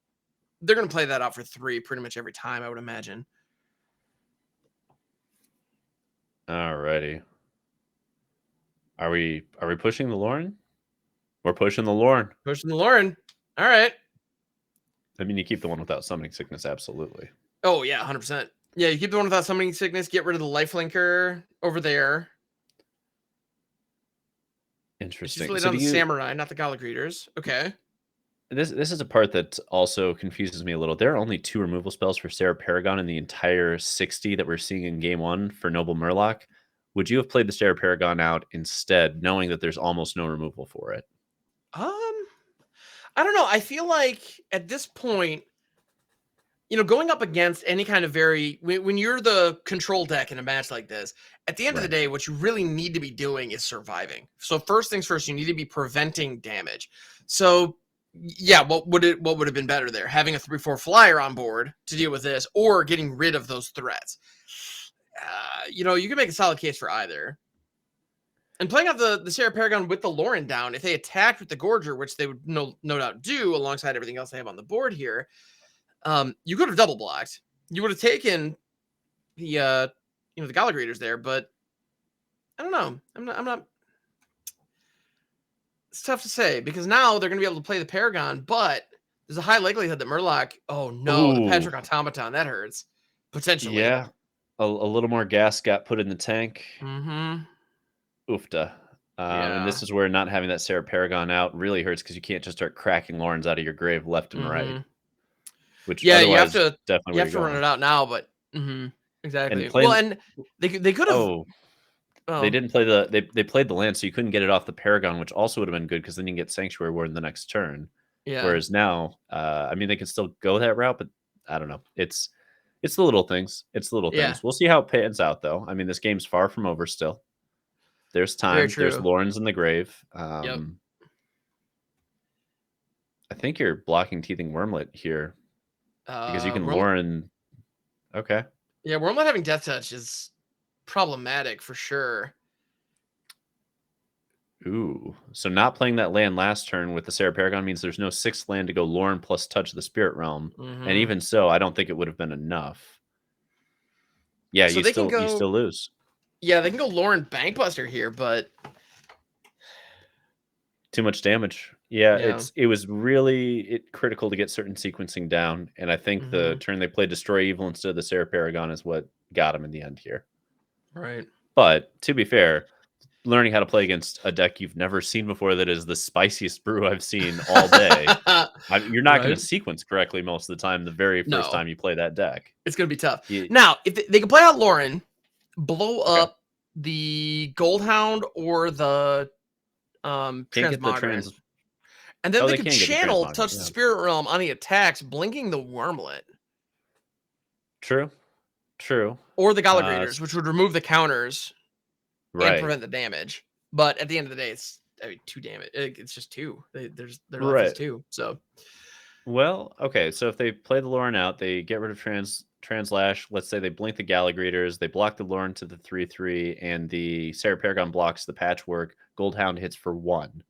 they're going to play that out for 3 pretty much every time, I would imagine. Alrighty. Are we pushing the Lauren? We're pushing the Lauren. Pushing the Lauren. All right. I mean, you keep the one without Summoning Sickness, absolutely. Oh, yeah, 100%. Yeah, you keep the one without Summoning Sickness, get rid of the Lifelinker over there. Interesting. It's just really down the Samurai, not the Gala Greeters. Okay. This is a part that also confuses me a little. There are only 2 removal spells for Sarah Paragon in the entire 60 that we're seeing in game 1 for Noble Murloc. would you have played the Sarah Paragon out instead, knowing that there's almost no removal for it? I don't know. I feel like at this point, going up against any kind of when you're the control deck in a match like this, at the end of the day, what you really need to be doing is surviving. So first things first, you need to be preventing damage. So yeah, what would have been better there? Having a 3/4 flyer on board to deal with this, or getting rid of those threats. You can make a solid case for either. And playing out the Sarah Paragon with the Lauren down, if they attacked with the Gorger, which they would no doubt do alongside everything else they have on the board here, you could have double blocked. You would have taken the the Gallagrators there, but I don't know. I'm not. It's tough to say because now they're going to be able to play the Paragon, but there's a high likelihood that Murloc. Oh no, the Patrick Automaton, that hurts potentially. Yeah, a little more gas got put in the tank. Mm-hmm. Oofta. And this is where not having that Sarah Paragon out really hurts because you can't just start cracking Laurens out of your grave left and right. Which you have to definitely run it out now, but exactly. And they could have. They didn't play they played the land, so you couldn't get it off the Paragon, which also would have been good because then you can get Sanctuary Ward in the next turn. Yeah. Whereas now, they can still go that route, but I don't know. It's the little things. It's the little things. We'll see how it pans out, though. This game's far from over still. There's time. There's Laurens in the grave. Yep. I think you're blocking Teething Wormlet here because you can Lauren. Okay. Yeah, Wormlet having Death Touch is problematic for sure. Ooh, so not playing that land last turn with the Sarah Paragon means there's no 6th land to go Lauren plus touch the Spirit Realm, and even so, I don't think it would have been enough. Yeah, so you still lose. Yeah, they can go Lauren Bankbuster here, but too much damage. Yeah. It was really critical to get certain sequencing down, and I think the turn they played Destroy Evil instead of the Sarah Paragon is what got him in the end here. Right. But to be fair, learning how to play against a deck you've never seen before that is the spiciest brew I've seen all day. You're not going to sequence correctly most of the time the very first time you play that deck. It's going to be tough. Now, if they can play out Lauren, blow up the Goldhound or the Transmogrifier, and then they could channel Touch the Spirit Realm on the attacks, blinking the Wormlet. True. Or the Gallagrators, which would remove the counters and prevent the damage. But at the end of the day, it's 2 damage. It's just 2. Their life is 2. So, well, okay. So if they play the Lauren out, they get rid of Translash. Let's say they blink the Gallagrators, they block the Lauren to the 3/3, and the Sarah Paragon blocks the Patchwork. Goldhound hits for 1.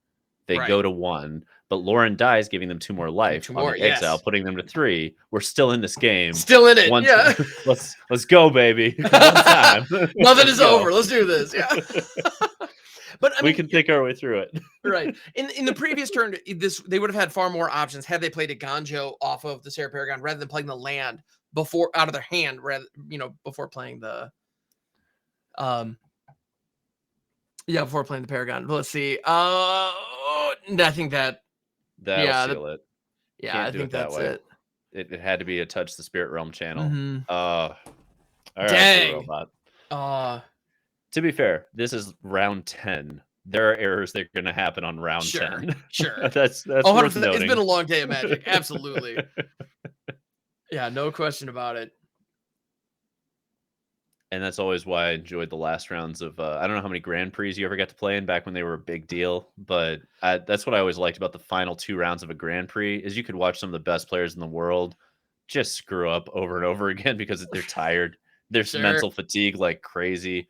They go to 1, but Lauren dies, giving them 2 more life. 2 more, exile, putting them to 3. We're still in this game. Still in it. Let's go, baby. One time. Nothing is over. Let's do this. Yeah. But we can think our way through it. Right. In the previous turn, they would have had far more options had they played a Ganjo off of the Sarah Paragon rather than playing the land out of their hand, before playing the before playing the Paragon. But let's see. I think that'll seal it. Yeah, I think that's it. It had to be a Touch the Spirit Realm channel. All right, dang. To be fair, this is round 10. There are errors that are going to happen on round 10. Sure. That's worth noting. It's been a long day of Magic. Absolutely. Yeah, no question about it. And that's always why I enjoyed the last rounds of I don't know how many Grand Prix you ever got to play in back when they were a big deal, but that's what I always liked about the final 2 rounds of a Grand Prix is you could watch some of the best players in the world just screw up over and over again because they're tired. There's mental fatigue like crazy.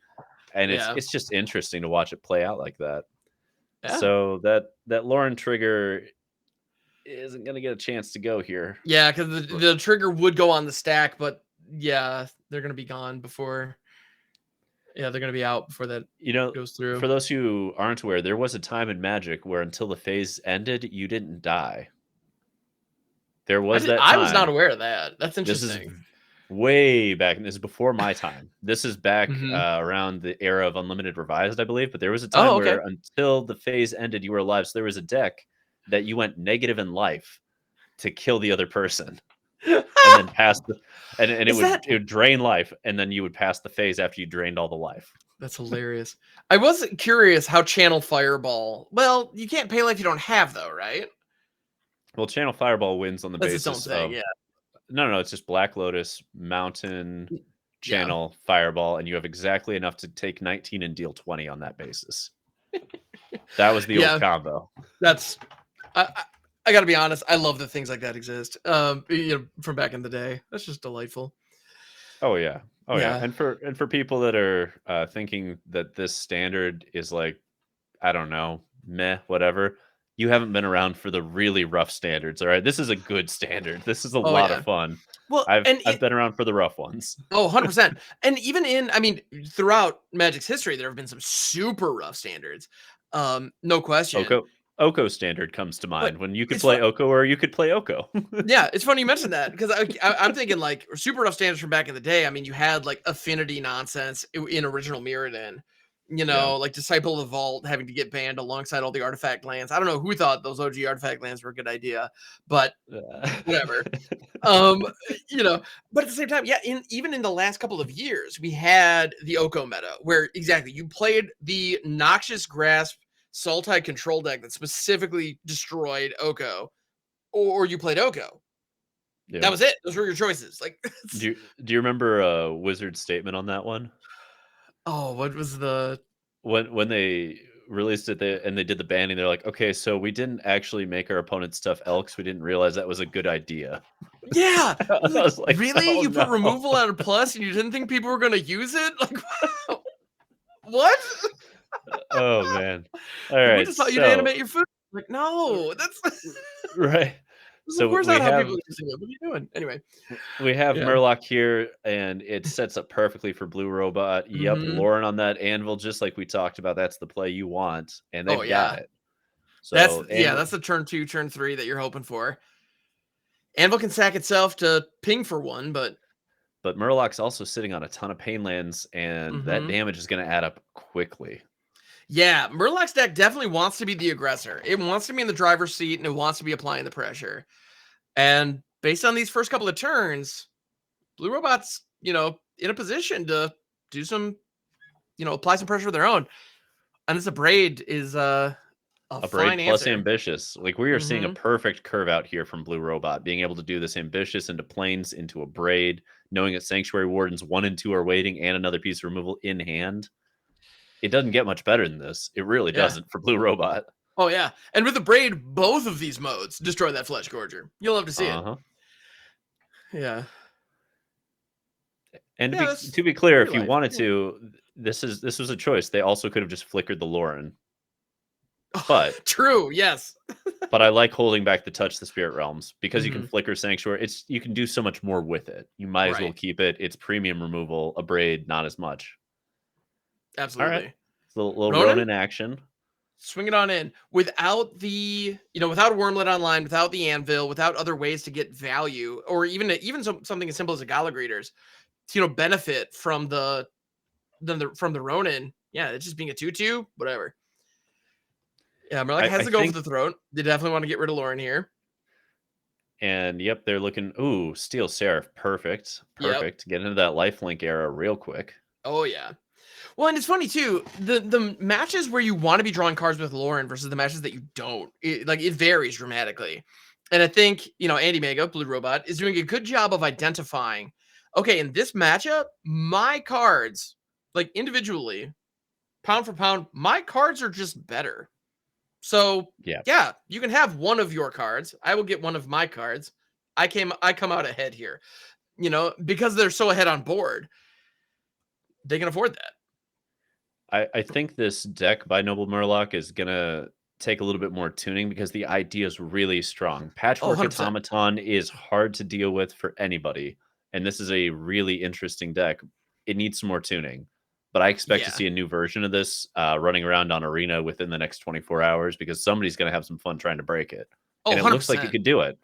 And it's just interesting to watch it play out like that. Yeah. So that Lauren trigger isn't going to get a chance to go here. Yeah, because the trigger would go on the stack, but they're going to be gone before. Yeah, they're going to be out before that goes through. For those who aren't aware, there was a time in Magic where until the phase ended, you didn't die. There was that time. I was not aware of that. That's interesting. This is way back, and this is before my time. This is back around the era of Unlimited Revised, I believe. But there was a time where until the phase ended, you were alive. So there was a deck that you went negative in life to kill the other person, and then pass it would drain life, and then you would pass the phase after you drained all the life. That's hilarious. I was curious how Channel Fireball. Well, you can't pay life you don't have, though, right? Well, Channel Fireball wins on the That's its own basis thing. of Yeah. no, it's just Black Lotus, Mountain, Yeah. Channel, Fireball, and you have exactly enough to take 19 and deal 20 on that basis. That was the old Yeah. combo. That's. I got to be honest. I love that things like that exist. From back in the day. That's just delightful. Oh yeah. Oh yeah. Yeah. And for people that are thinking that this standard is like, I don't know, meh, whatever. You haven't been around for the really rough standards, all right? This is a good standard. This is a Oh lot of yeah. fun. Well, I've and I've been around for the rough ones. 100%. And even throughout Magic's history, there have been some super rough standards. No question. Oko standard comes to But mind when you could it's play fun. Oko or you could play Oko. Yeah, it's funny you mentioned that because I'm thinking like super rough standards from back in the day. I mean, you had like affinity nonsense in original Mirrodin. Yeah. Like Disciple of the Vault having to get banned alongside all the artifact lands. I don't know who thought those OG artifact lands were a good idea, but whatever. Um, but at the same time, yeah, even in the last couple of years, we had the Oko meta where exactly you played the Noxious Grasp Sultai control deck that specifically destroyed Oko, or you played Oko. Yeah. That was it. Those were your choices. Like, Do you remember Wizard's statement on that one? oh, what was the? When they released it and they did the banning, they're like, okay, so we didn't actually make our opponents stuff elks. We didn't realize that was a good idea. Yeah, I was like, really? oh, You put no. removal on a plus, and you didn't think people were going to use it? Like, what? Oh man! All We right, just thought you'd so animate your food. Like, no, that's right. of So course not how people are using it. What are you doing? Anyway, we have yeah. Murloc here, and it sets up perfectly for Blue Robot. Yep, Mhm. Lauren on that anvil, just like we talked about. That's the play you want, and they've Oh got yeah, it. So that's the turn 2, turn 3 that you're hoping for. Anvil can sack itself to ping for 1, but Murloc's also sitting on a ton of pain lands, and that damage is going to add up quickly. Yeah, Murloc's deck definitely wants to be the aggressor. It wants to be in the driver's seat, and it wants to be applying the pressure. And based on these first couple of turns, Blue Robot's, in a position to do some, apply some pressure of their own. And this Abrade is a Braid fine plus answer. ambitious. Like we are seeing a perfect curve out here from Blue Robot, being able to do this ambitious into planes, into a braid, knowing that Sanctuary Wardens 1 and 2 are waiting and another piece of removal in hand. It doesn't get much better than this. It really doesn't for Blue Robot. Oh yeah, and with the Braid, both of these modes destroy that Flesh Gorger. You'll love to see it. Yeah. And to be clear, if you wanted to, this was a choice. They also could have just flickered the Lauren. But true, yes. But I like holding back the Touch the Spirit Realms because you can flicker Sanctuary. You can do so much more with it. You might as well keep it. It's premium removal. A Braid, not as much. Absolutely. All right. It's a little Ronin action. Swing it on in without the, without Wormlet online, without the Anvil, without other ways to get value, or even something as simple as a Gala Greeters, to benefit from the Ronin. Yeah, it's just being a 2/2, whatever. Yeah, Murloc has to go for the throat. They definitely want to get rid of Lauren here. And yep, they're looking. Ooh, Steel Seraph, perfect. Get into that lifelink era real quick. Oh yeah. Well, and it's funny too. The matches where you want to be drawing cards with Lauren versus the matches that you don't, it varies dramatically. And I think Andy Mega, Blue Robot, is doing a good job of identifying. Okay, in this matchup, my cards, like individually, pound for pound, my cards are just better. So yeah, you can have one of your cards. I will get one of my cards. I come out ahead here, because they're so ahead on board. They can afford that. I think this deck by Noble Murloc is gonna take a little bit more tuning because the idea is really strong. Patchwork Automaton is hard to deal with for anybody, and this is a really interesting deck. It needs some more tuning. But I expect to see a new version of this running around on Arena within the next 24 hours because somebody's going to have some fun trying to break it. And it 100%. looks like it could do it.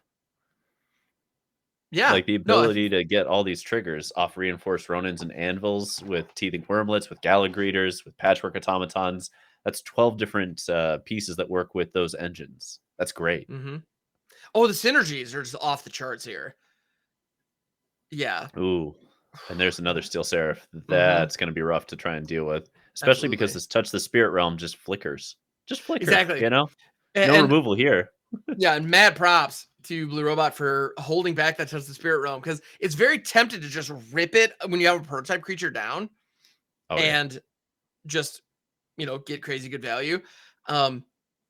Yeah. Like the ability to get all these triggers off Reinforced Ronins and Anvils with Teething Wormlets, with Gala Greeters, with Patchwork Automatons. That's 12 different pieces that work with those engines. That's great. Oh, the synergies are just off the charts here. Yeah. Ooh. And there's another Steel Seraph. That's going to be rough to try and deal with. especially because Absolutely. this Touch the Spirit Realm just flickers. Just flicker, Exactly. you know? No And removal here. yeah, and mad props to Blue Robot for holding back that Touch the Spirit Realm, because it's very tempted to just rip it when you have a prototype creature down Oh, yeah. and just, get crazy good value.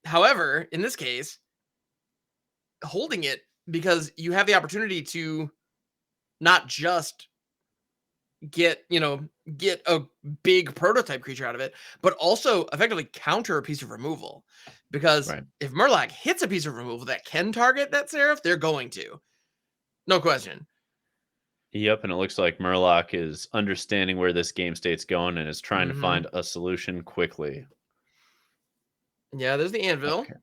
However, in this case, holding it because you have the opportunity to not just get a big prototype creature out of it, but also effectively counter a piece of removal. Because Right. if Murloc hits a piece of removal that can target that Seraph, they're going to. No question. Yep, and it looks like Murloc is understanding where this game state's going and is trying to Mhm. find a solution quickly. Yeah, there's the anvil. Okay.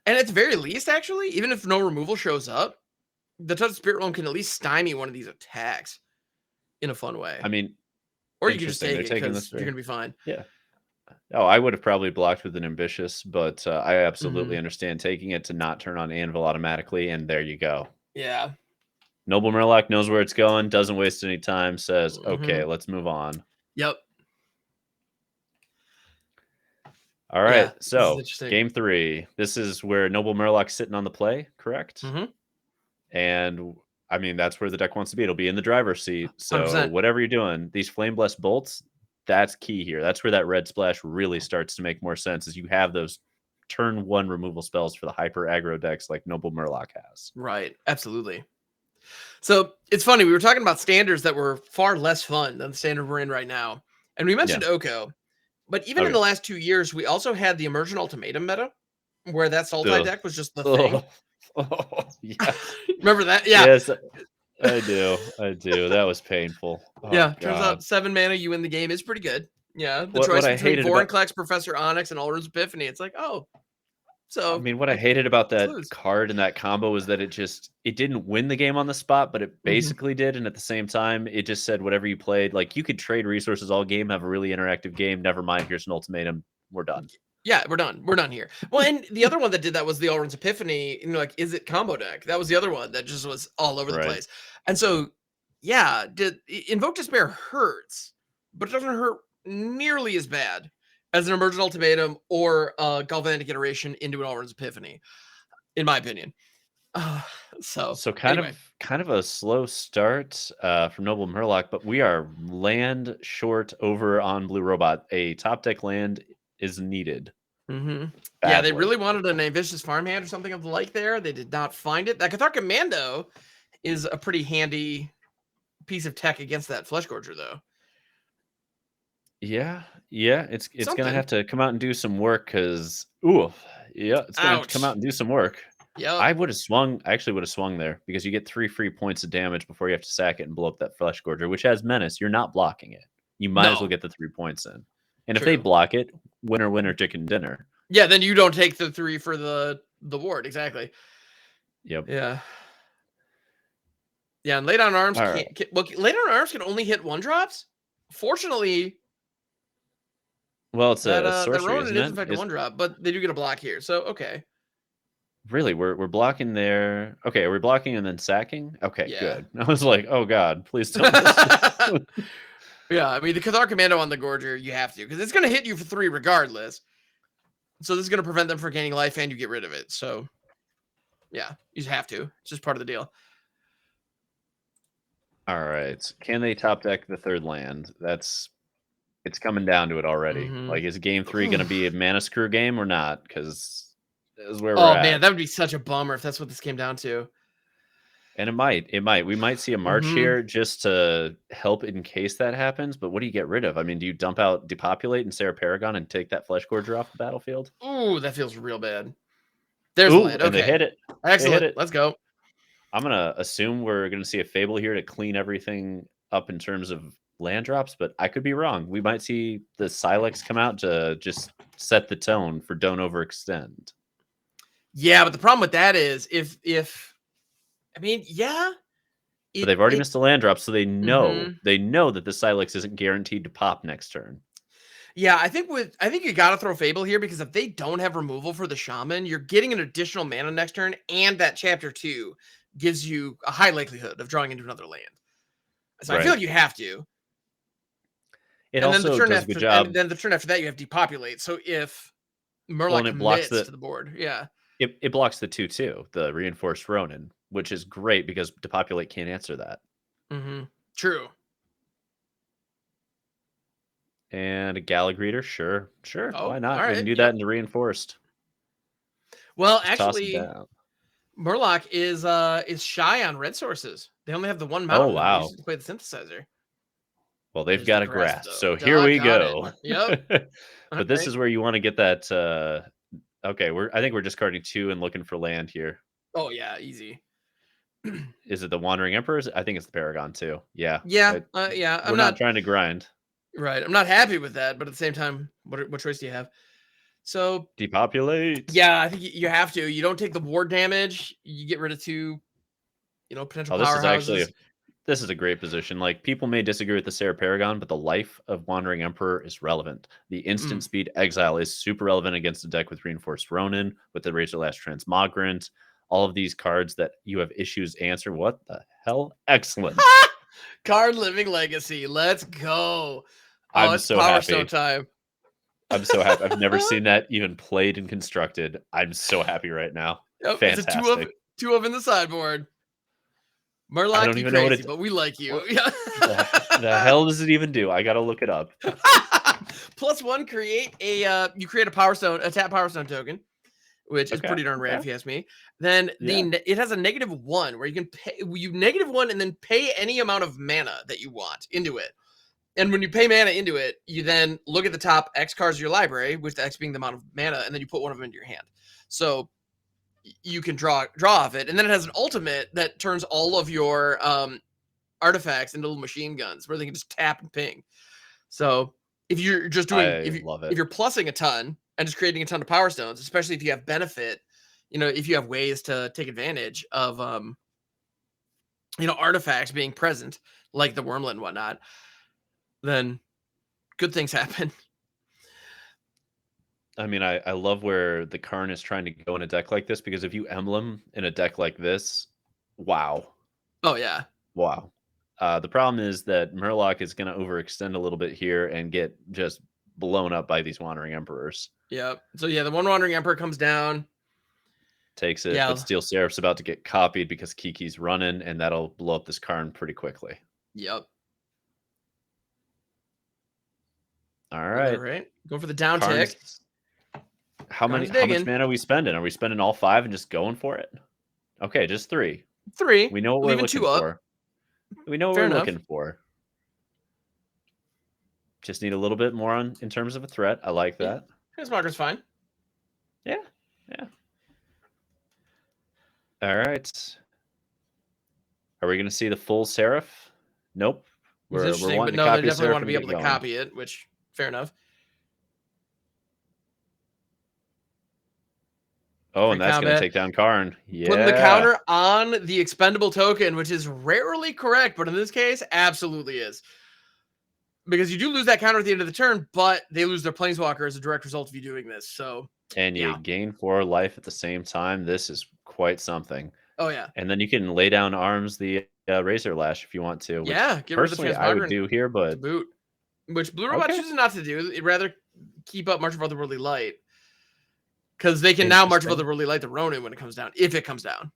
And at the very least, actually, even if no removal shows up, the Touch of Spirit Realm can at least stymie one of these attacks in a fun way. I mean, Or you can just interesting. take They're it taking this because you're very going to be fine. yeah. Oh, I would have probably blocked with an Ambitious, but I absolutely Mhm. understand taking it to not turn on Anvil automatically, and there you go. Yeah. Noble Murloc knows where it's going, doesn't waste any time, says, okay, Mhm. let's move on. Yep. All Yeah, right, this is so interesting. game 3. This is where Noble Murloc's sitting on the play, correct? Mhm. And I mean, that's where the deck wants to be. It'll be in the driver's seat. So 100%. whatever you're doing, these Flame Blessed Bolts, that's key here. That's where that red splash really starts to make more sense, as you have those turn 1 removal spells for the hyper aggro decks like Noble Murloc has. Right. Absolutely. So it's funny. We were talking about standards that were far less fun than the standard we're in right now. And we Yeah. mentioned Oko. But even Oh, in the yeah. last 2 years, we also had the Emergent Ultimatum meta, where that Sultai Ugh. deck was just the thing. Oh, oh, yes. Remember that? Yeah. Yes, I do. I do. That was painful. Oh, Yeah. Turns God. out 7 mana, you win the game is pretty good. Yeah. The What choice I between hated about Vorinclex, Professor Onyx, and Ulrun's Epiphany. It's like, oh, I so mean, what I hated about let's that lose. card and that combo was that it didn't win the game on the spot, but it Hmm. basically did. And at the same time, it just said whatever you played, like you could trade resources all game, have a really interactive game. Never mind, here's an ultimatum. We're done. Yeah, we're done. We're done here. Well, and the other one that did that was the Ulrun's Epiphany, like, is it combo deck? That was the other one that just was all over the Right. place. And so, yeah, Invoke Despair hurts, but it doesn't hurt nearly as bad as an Emergent Ultimatum or Galvanic Iteration into an Ulrun's Epiphany, in my opinion. So, So anyway. kind of a slow start from Noble Murloc, but we are land short over on Blue Robot. A top deck land is needed Hmm. Yeah, they badly. really wanted an ambitious farmhand or something of the like there. They did not find it. That Cathar Commando is a pretty handy piece of tech against that Flesh Gorger, though. Yeah, yeah, it's gonna Something. have to come out and do some work because it's gonna have to come out Ouch. and do some work. Yep. I actually would have swung there because you get 3 free points of damage before you have to sack it and blow up that Flesh Gorger, which has Menace. You're not blocking it. You might as well No. get the 3 points in. And if they True. block it, winner, chicken dinner. Yeah, then you don't take the 3 for the ward. Exactly. Yep. Yeah. Yeah, and Late on Arms All right. well, Late on Arms can only hit 1-drops. Fortunately, Well, it's a that sorcery, Ronin isn't is it? in fact a Is 1-drop, but they do get a block here. So, okay. really we're blocking there. Okay, are we blocking and then sacking? Okay, Yeah. good. I was like, oh God, please don't miss this. Yeah, I mean, the Cathar Commando on the Gorger, you have to, because it's going to hit you for 3 regardless. So this is going to prevent them from gaining life and you get rid of it. So, yeah, you just have to. It's just part of the deal. All right. Can they top deck the 3rd land? It's coming down to it already. Mhm. Like, is game 3 going to be a mana screw game or not? Because this is where we're Oh, at. man, that would be such a bummer if that's what this came down to. And it might. We might see a march Mhm. here just to help in case that happens. But what do you get rid of? I mean, do you dump out Depopulate and Sarah Paragon and take that Flesh Gorger off the battlefield? Ooh, that feels real bad. There's the Ooh, land. and they Okay. hit it. They hit Excellent. it. Let's go. I'm gonna assume we're gonna see a Fable here to clean everything up in terms of land drops, but I could be wrong. We might see the Silex come out to just set the tone for don't overextend. Yeah, but the problem with that is if I mean, yeah, But they've already it missed the land drop, so mhm. they know that the Silex isn't guaranteed to pop next turn. Yeah, I think you got to throw Fable here, because if they don't have removal for the Shaman, you're getting an additional mana next turn, and that chapter 2 gives you a high likelihood of drawing into another land. So I feel Right. like you have to. It And then the also turn does a after, good and job. then the turn after that, you have depopulate. So if Well, Murloc and it blocks commits the to the board, yeah. it blocks the 2/2, the reinforced Ronin, which is great because depopulate can't answer that. True. And a Gallag Reader, sure, Oh, why all not? We can right. do that Yep. in the reinforced. Well, Just toss it actually, down. Murloc is shy on red sources. They only have the one Oh mountain, and they wow. usually play the synthesizer. Well, they've There's the got a grass, grasp. though. So here we Doggone it. go. Yep. All But this right. is where you want to get that okay, I think we're discarding 2 and looking for land here. Oh yeah, easy. Is it the Wandering Emperors? I think it's the Paragon too. Yeah. Yeah, yeah. We're I'm not not trying to grind. right. I'm not happy with that, but at the same time, what choice do you have? So Depopulate. yeah, I think you have to. You don't take the ward damage. You get rid of 2, potential Oh, this is actually powerhouses. this is a great position. Like people may disagree with the Sarah Paragon, but the life of Wandering Emperor is relevant. The instant Mm. speed exile is super relevant against a deck with reinforced Ronin, with the Razor Lash Transmogrant. All of these cards that you have issues answer. What the hell? Excellent. Card Living Legacy. Let's go. Oh, I'm it's so Power Stone happy. time. I'm so happy. I've never seen that even played and constructed. I'm so happy right now. Yep, it's a Fantastic. two of in the sideboard. I Murloc, don't you even know what crazy, it but we like you. what Yeah. the hell does it even do? I gotta look it up. +1, you create a Power Stone, a tap Power Stone token, which is Okay. pretty darn rad Okay. if you ask me. Then Yeah. it has a -1 where you can pay -1 and then pay any amount of mana that you want into it. And when you pay mana into it, you then look at the top X cards of your library, with the X being the amount of mana, and then you put one of them into your hand. So you can draw off it, and then it has an ultimate that turns all of your artifacts into little machine guns where they can just tap and ping. So if you're just doing I love if it. you're plussing a ton and just creating a ton of power stones, especially if you have benefit, if you have ways to take advantage of artifacts being present, like the wormlet and whatnot, then good things happen. I mean, I love where the Karn is trying to go in a deck like this because if you emblem in a deck like this, wow. Oh yeah. Wow. The problem is that Murloc is going to overextend a little bit here and get just blown up by these Wandering Emperors. Yep. So yeah, the one wandering emperor comes down. Takes it, but Yeah. Steel Seraph's about to get copied because Kiki's running, and that'll blow up this Karn pretty quickly. Yep. All right. Right. Go for the down Karn's, tick. how much mana are we spending? Are we spending all 5 and just going for it? Okay, just 3. 3. We know what we're Leaving looking 2 up. for. We know what Fair we're enough. looking for. Just need a little bit more in terms of a threat. I like that. His marker's fine. Yeah. Yeah. All right. Are we going to see the full Seraph? Nope. It's We're interesting, wanting but to no, they copy definitely Seraph want to and be get able to going. copy it, which fair enough. Oh, Free and that's going to combat. take down Karn. Yeah. Putting the counter on the expendable token, which is rarely correct, but in this case, absolutely is. Because you do lose that counter at the end of the turn, but they lose their planeswalker as a direct result of you doing this. So, And you gain 4 life at the same time. This is quite something. Oh yeah. And then you can lay down arms the Razor Lash if you want to. Which Get rid of the personally I would Transmogrant do here, but to boot. Which Blue Robot chooses not to do. It'd rather keep up March of Otherworldly Light. Because they can now March of Otherworldly Light the Ronin when it comes down, if it comes down.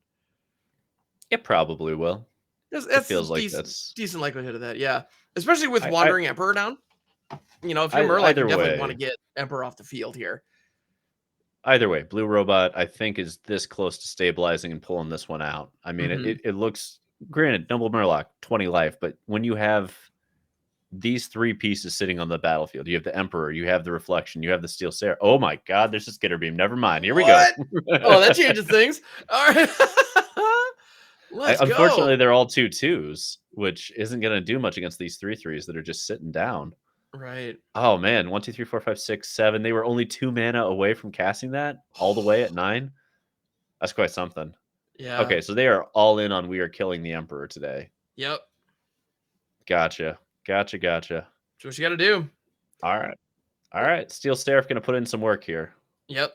It probably will. It feels like decent likelihood of that, yeah. Especially with Wandering Emperor down. If you're Murloc, you definitely want to get Emperor off the field here. Either way, Blue Robot, I think, is this close to stabilizing and pulling this one out. I mean, it looks, granted, Double Murloc, 20 life, but when you have these 3 pieces sitting on the battlefield, you have the Emperor, you have the Reflection, you have the Steel Seraph. Oh my God, there's a Skitter Beam. Never mind. Here we go. Oh, that changes things. All right. Let's go. Unfortunately, they're all 2/2s, which isn't going to do much against these 3/3s that are just sitting down. Right. Oh man, 1, 2, 3, 4, 5, 6, 7. They were only 2 mana away from casting that all the way at 9. That's quite something. Yeah. Okay, so they are all in on we are killing the Emperor today. Yep. Gotcha. That's what you got to do. All right. Steel Seraph going to put in some work here. Yep.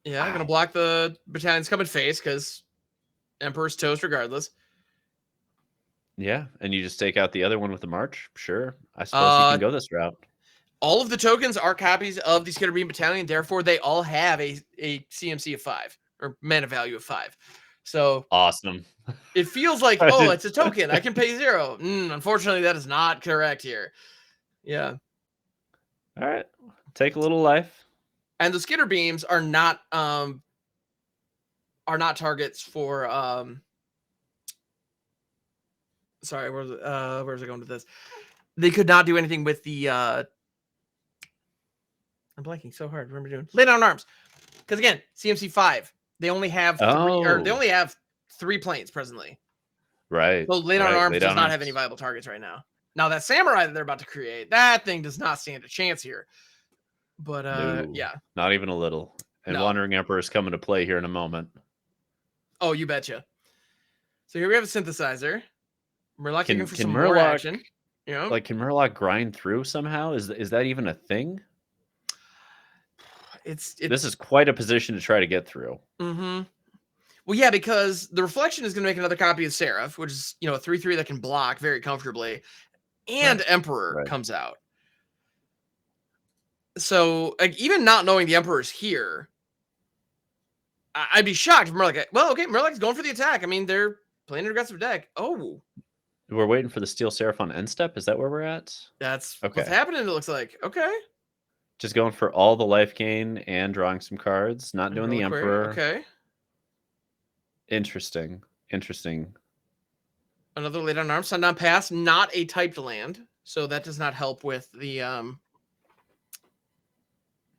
Yeah, I'm going to block the Battalion's coming face because Emperor's toast regardless. Yeah, and you just take out the other one with the March? Sure. I suppose you can go this route. All of the tokens are copies of the Skitterbeam Battalion, therefore they all have a CMC of 5, or mana value of 5. So awesome. It feels like, oh, it's a token. I can pay 0. Unfortunately, that is not correct here. Yeah. All right. Take a little life. And the skitter beams are not targets for sorry, where's it going with this? They could not do anything with the I'm blanking so hard. Remember doing lay down arms. Because again, CMC 5. They only have 3 or they only have 3 planes presently. Right. So lay down arms does not have any viable targets right now. Now that samurai that they're about to create, that thing does not stand a chance here. But no, yeah. Not even a little. And No. Wandering Emperor is coming to play here in a moment. Oh, you betcha. So here we have a synthesizer. Murloc looking for some more action. You know? Like, can Murloc grind through somehow? Is that even a thing? This is quite a position to try to get through. Mm-hmm. Well, yeah, because the Reflection is going to make another copy of Seraph, which is, a 3/3 that can block very comfortably. And Emperor comes out. So, like, even not knowing the Emperor's here, I'd be shocked if Murloc... Well, okay, Murloc's going for the attack. I mean, they're playing an aggressive deck. Oh. We're waiting for the Steel Seraph on end step? Is that where we're at? That's what's happening, it looks like. Okay. Just going for all the life gain and drawing some cards. Not doing the Emperor. Okay. Interesting. Another lay down arm. Sundown Pass, not a typed land. So that does not help with the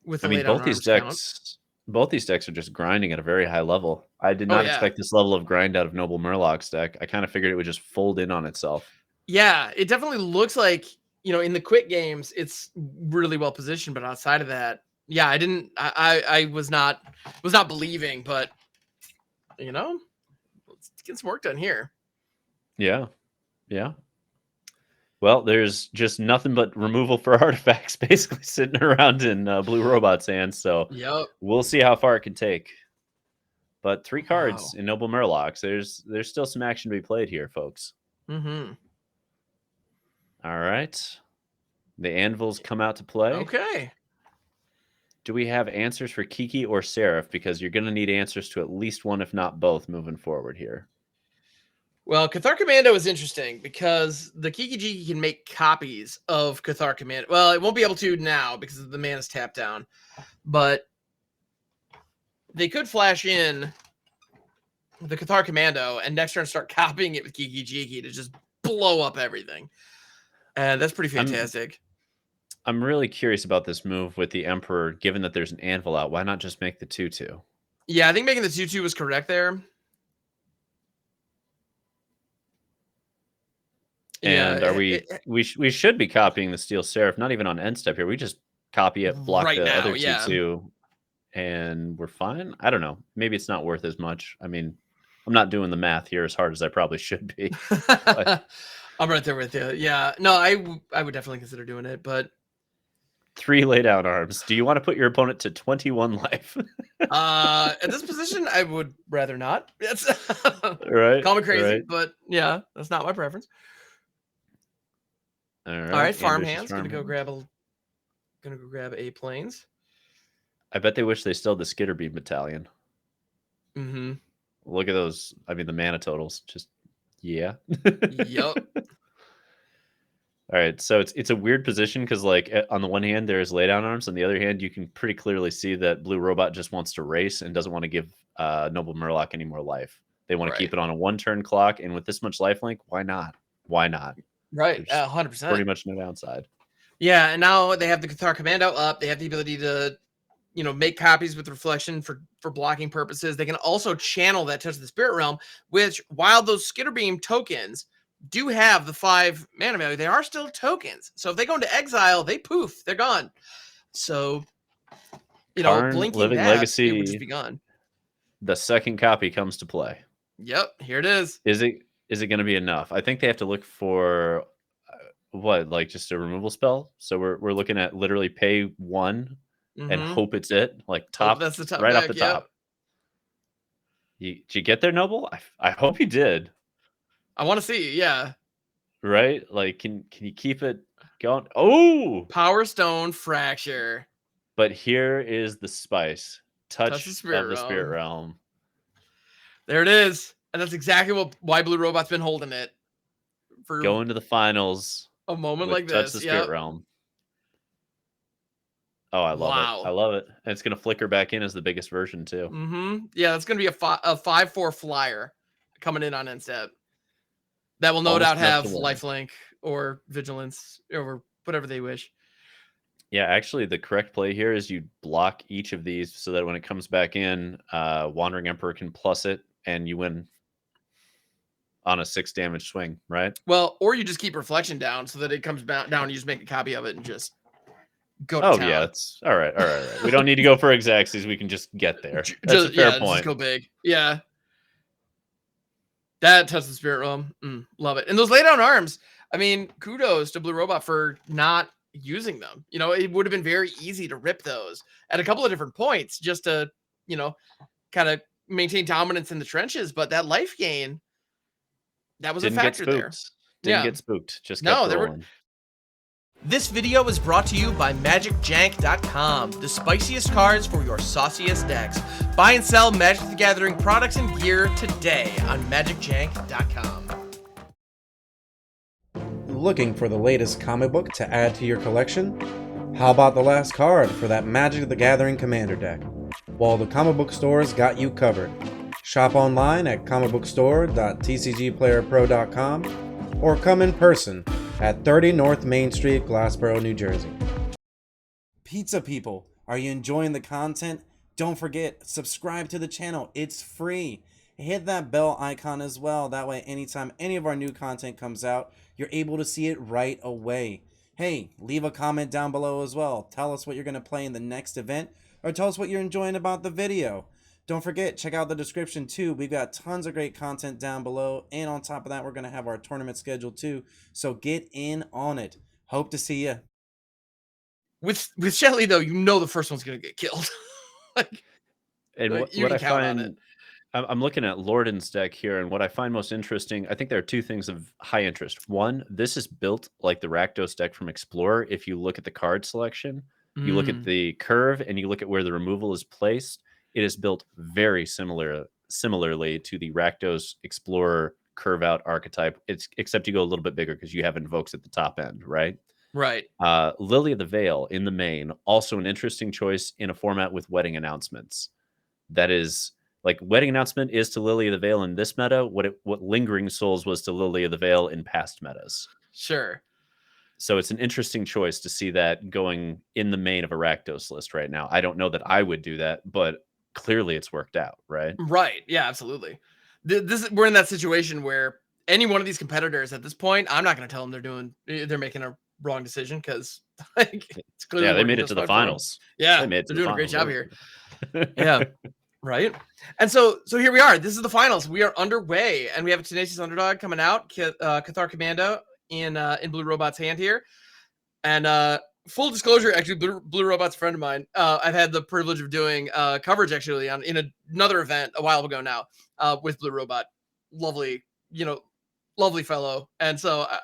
both these decks... Both these decks are just grinding at a very high level. I did not expect this level of grind out of Noble Murloc's deck. I kind of figured it would just fold in on itself. Yeah, it definitely looks like, in the quick games, it's really well positioned. But outside of that, yeah, I was not believing. But, let's get some work done here. Yeah. Well, there's just nothing but removal for artifacts basically sitting around in Blue Robot's hands. So we'll see how far it can take. But 3 cards in Noble Murlocs. There's still some action to be played here, folks. Mm-hmm. All right. The anvils come out to play. Okay. Do we have answers for Kiki or Seraph? Because you're going to need answers to at least one, if not both, moving forward here. Well, Cathar Commando is interesting because the Kiki-Jiki can make copies of Cathar Commando. Well, it won't be able to now because the mana's tapped down. But they could flash in the Cathar Commando and next turn start copying it with Kiki-Jiki to just blow up everything. And that's pretty fantastic. I'm really curious about this move with the Emperor, given that there's an anvil out. Why not just make the 2/2? Yeah, I think making the 2/2 was correct there. And are we should be copying the Steel Seraph, not even on end step here. We just copy it, block the other 2/2, and we're fine. I don't know. Maybe it's not worth as much. I mean, I'm not doing the math here as hard as I probably should be. I'm right there with you. Yeah. No, I would definitely consider doing it, but 3 lay down arms. Do you want to put your opponent to 21 life? At this position, I would rather not. That's right. Call me crazy, but yeah, that's not my preference. All right, farmhands gonna go grab a planes. I bet they wish they still had the Skitterbeam Battalion. Mm-hmm. Look at those. I mean, the mana totals. Just yeah. Yep. All right, so it's a weird position because, like, on the one hand there's laydown arms, on the other hand you can pretty clearly see that Blue Robot just wants to race and doesn't want to give Noble Murloc any more life. They want to keep it on a 1-turn clock, and with this much lifelink, why not? Right, 100%. Pretty much no downside. Yeah, and now they have the Cathar Commando up. They have the ability to, make copies with Reflection for blocking purposes. They can also channel that Touch of the Spirit Realm, which, while those Skitterbeam tokens do have the 5 mana value, they are still tokens. So if they go into exile, they poof, they're gone. So, Karn, blinking Living that, Legacy, it would just be gone. The second copy comes to play. Yep, here it is. Is it going to be enough? I think they have to look for like just a removal spell. So we're looking at literally pay 1 and hope it's it. Like top, that's the top right deck, off the top. Did you get there, Noble? I hope you did. I want to see, yeah. right? Like, can you keep it going? Oh, Power Stone Fracture. but here is the spice. Touch the Touch Spirit of the Spirit Realm. Realm. There it is. And that's exactly why Blue Robot's been holding it for Going to the finals a moment with like Touch the this. Spirit Yep. Realm. Oh, I love it. I Wow. love it. And it's going to flicker back in as the biggest version, too. Yeah, that's going to be a 5/4 flyer coming in on end step. That will no Almost doubt enough to have win. lifelink or vigilance or whatever they wish. Yeah, actually, the correct play here is you block each of these so that when it comes back in, Wandering Emperor can plus it, and you win on a 6 damage swing, right? Well, or you just keep reflection down so that it comes down and you just make a copy of it and just go to Oh, town. yeah, it's all right. All right, all right. We don't need to go for exactsies. We can just get there. That's a fair point. Just go big. Yeah. That Touch the Spirit Realm. Love it. And those lay down arms. I mean, kudos to Blue Robot for not using them. You know, it would have been very easy to rip those at a couple of different points just to, you know, kind of maintain dominance in the trenches. But that life gain, that was Didn't a get factor there. spooked. Didn't Yeah. get spooked. Just No, kept there were. rolling. This video is brought to you by MagicJank.com, the spiciest cards for your sauciest decks. Buy and sell Magic the Gathering products and gear today on MagicJank.com. Looking for the latest comic book to add to your collection? How about the last card for that Magic the Gathering Commander deck? Well, the comic book stores got you covered. Shop online at comicbookstore.tcgplayerpro.com or come in person at 30 North Main Street, Glassboro, New Jersey. Pizza people, are you enjoying the content? Don't forget, subscribe to the channel. It's free. Hit that bell icon as well. That way, anytime any of our new content comes out, you're able to see it right away. Hey, leave a comment down below as well. Tell us what you're going to play in the next event, or tell us what you're enjoying about the video. Don't forget, check out the description too. We've got tons of great content down below, and on top of that, we're going to have our tournament schedule too. So get in on it. Hope to see you. With Shelly, though, you know the first one's going to get killed. Like, And you what can I count on it. find, I'm looking at Lordan's deck here, and what I find most interesting, I think there are two things of high interest. One, this is built like the Rakdos deck from Explorer. If you look at the card selection, you look at the curve, and you look at where the removal is placed, it is built very similarly to the Rakdos Explorer curve out archetype. Except you go a little bit bigger because you have invokes at the top end, right? Right. Lily of the Veil in the main, also an interesting choice in a format with wedding announcements. That is like wedding announcement is to Lily of the Veil in this meta what Lingering Souls was to Lily of the Veil in past metas. Sure. So it's an interesting choice to see that going in the main of a Rakdos list right now. I don't know that I would do that, but clearly it's worked out, right? Right. Yeah, absolutely. We're in that situation where any one of these competitors at this point, I'm not going to tell them they're making a wrong decision because like it's clearly Yeah, they working made it just to the fine for 'em. finals. Yeah, They made it to they're the doing a great finals. job here. Yeah. Right. And so here we are. This is the finals. We are underway, and we have a tenacious underdog coming out, Cathar Commando in Blue Robot's hand here. And full disclosure, actually, Blue Robot's a friend of mine. I've had the privilege of doing coverage actually in another event a while ago now with Blue Robot. Lovely, lovely fellow. And so I'm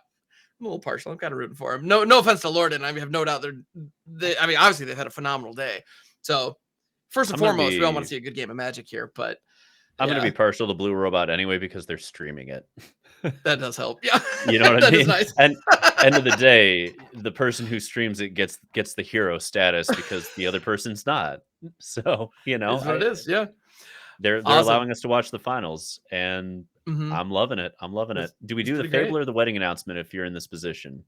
a little partial. I'm kind of rooting for him. No offense to Lorden. I have no doubt I mean, obviously they've had a phenomenal day. So first and foremost, we all want to see a good game of Magic here. But I'm going to yeah, be partial to Blue Robot anyway because they're streaming it. that does help. Yeah, You know what I that is mean? nice. And end of the day, the person who streams it gets the hero status because the other person's not. So, Is what it is. Yeah, they're awesome. allowing us to watch the finals, and I'm loving it. I'm loving it. Do we do the pretty Fable great. or the wedding announcement if you're in this position?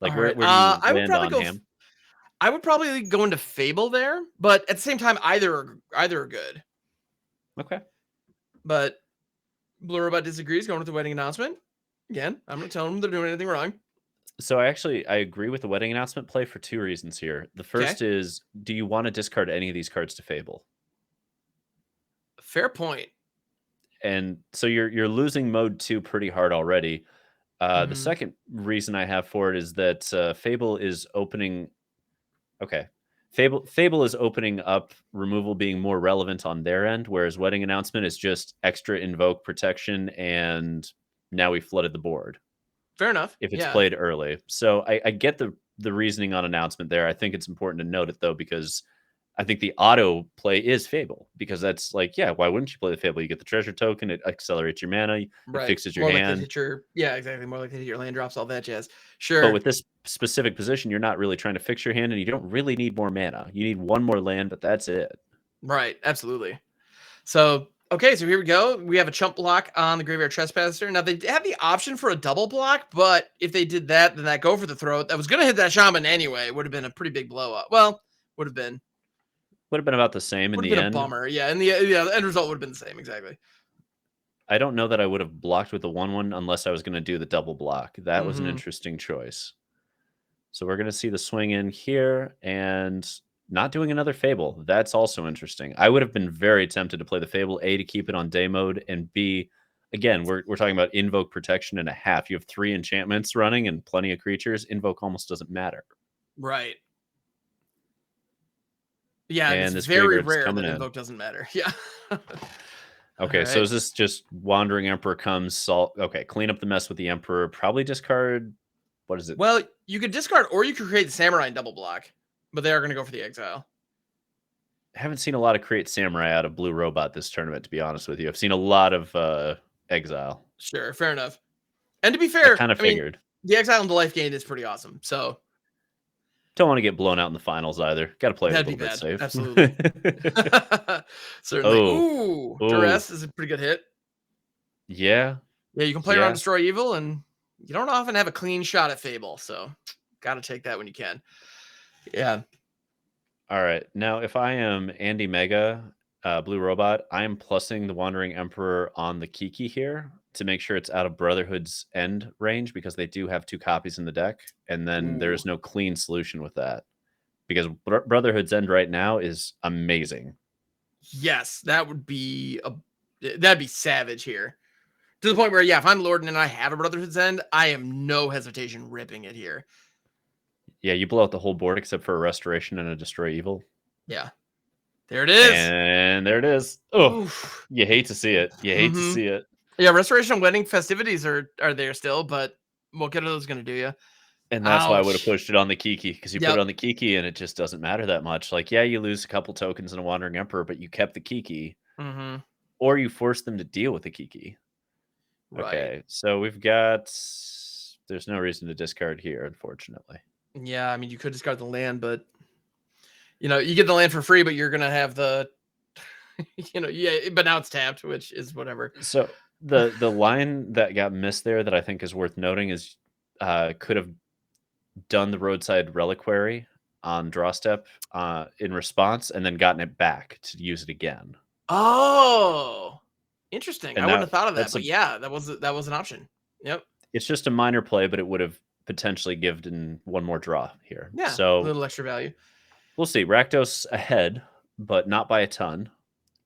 Like, All where right. do you I would land probably on go. Ham? I would probably go into Fable there, but at the same time, either are good. Okay. But Blue Robot disagrees, going with the wedding announcement. Again, I'm not telling them they're doing anything wrong. So I agree with the wedding announcement play for two reasons here. The first is, do you want to discard any of these cards to Fable? Fair point. And so you're losing mode 2 pretty hard already. The second reason I have for it is that Fable is opening. Okay, Fable is opening up removal being more relevant on their end, whereas wedding announcement is just extra invoke protection and now we flooded the board. Fair enough. If it's Yeah. played early. So I get the reasoning on announcement there. I think it's important to note it though, because I think the auto play is Fable, because that's like, yeah, why wouldn't you play the Fable? You get the treasure token, it accelerates your mana, it fixes your More hand. likely to hit your, yeah, exactly. More likely to hit your land drops, all that jazz. But Sure. with this specific position, you're not really trying to fix your hand, and you don't really need more mana. You need one more land, but that's it. Right. Absolutely. So, okay, so here we go. We have a chump block on the Graveyard Trespasser. Now, they have the option for a double block, but if they did that, then that Go for the Throat, that was going to hit that Shaman anyway, would have been a pretty big blow up. Well, would have been about the same in the end. Would have been a bummer. Yeah, and the end result would have been the same, exactly. I don't know that I would have blocked with the 1/1 unless I was going to do the double block. That was an interesting choice. So we're going to see the swing in here and not doing another Fable. That's also interesting. I would have been very tempted to play the Fable, A, to keep it on day mode, and B, again, we're talking about Invoke Protection and a half. You have 3 enchantments running and plenty of creatures. Invoke almost doesn't matter. Right. Yeah, and it's this very graveyard's rare coming that in. Invoke doesn't matter. Yeah. Okay, so is this just Wandering Emperor comes, okay, clean up the mess with the Emperor, probably discard, what is it? Well, you could discard, or you could create the Samurai and double block, but they are going to go for the Exile. I haven't seen a lot of create Samurai out of Blue Robot this tournament, to be honest with you. I've seen a lot of Exile. Sure, fair enough. And to be fair, I kind of figured. The Exile and the life gain is pretty awesome, so... Don't want to get blown out in the finals either. Got to play it a little bit safe. Absolutely. Certainly. Ooh, Duress is a pretty good hit. Yeah. Yeah, you can play around Destroy Evil, and you don't often have a clean shot at Fable, so got to take that when you can. Yeah. All right. Now, if I am Andy Mega, Blue Robot, I am plussing the Wandering Emperor on the Kiki here to make sure it's out of Brotherhood's end range, because they do have 2 copies in the deck, and then there's no clean solution with that, because Brotherhood's end right now is amazing. Yes, that would be that'd be savage here, to the point where, yeah, if I'm Lord and I have a Brotherhood's end, I am no hesitation ripping it here. Yeah, you blow out the whole board except for a Restoration and a Destroy Evil. Yeah. There it is. And there it is. Oh, you hate to see it. You hate to see it. Yeah, Restoration and Wedding Festivities are there still, but what good are those going to do you? And that's why I would have pushed it on the Kiki, because you put it on the Kiki and it just doesn't matter that much. Like, yeah, you lose a couple tokens in a Wandering Emperor, but you kept the Kiki. Or you force them to deal with the Kiki. Right. Okay, so we've got... There's no reason to discard here, unfortunately. Yeah, I mean, you could discard the land, but... You know, you get the land for free, but you're going to have the... but now it's tapped, which is whatever. So the line that got missed there that I think is worth noting is could have done the Roadside Reliquary on draw step in response, and then gotten it back to use it again. Oh, interesting. And I wouldn't have thought of that, but yeah, that was an option. Yep. It's just a minor play, but it would have potentially given one more draw here. Yeah, so a little extra value. We'll see. Rakdos ahead, but not by a ton.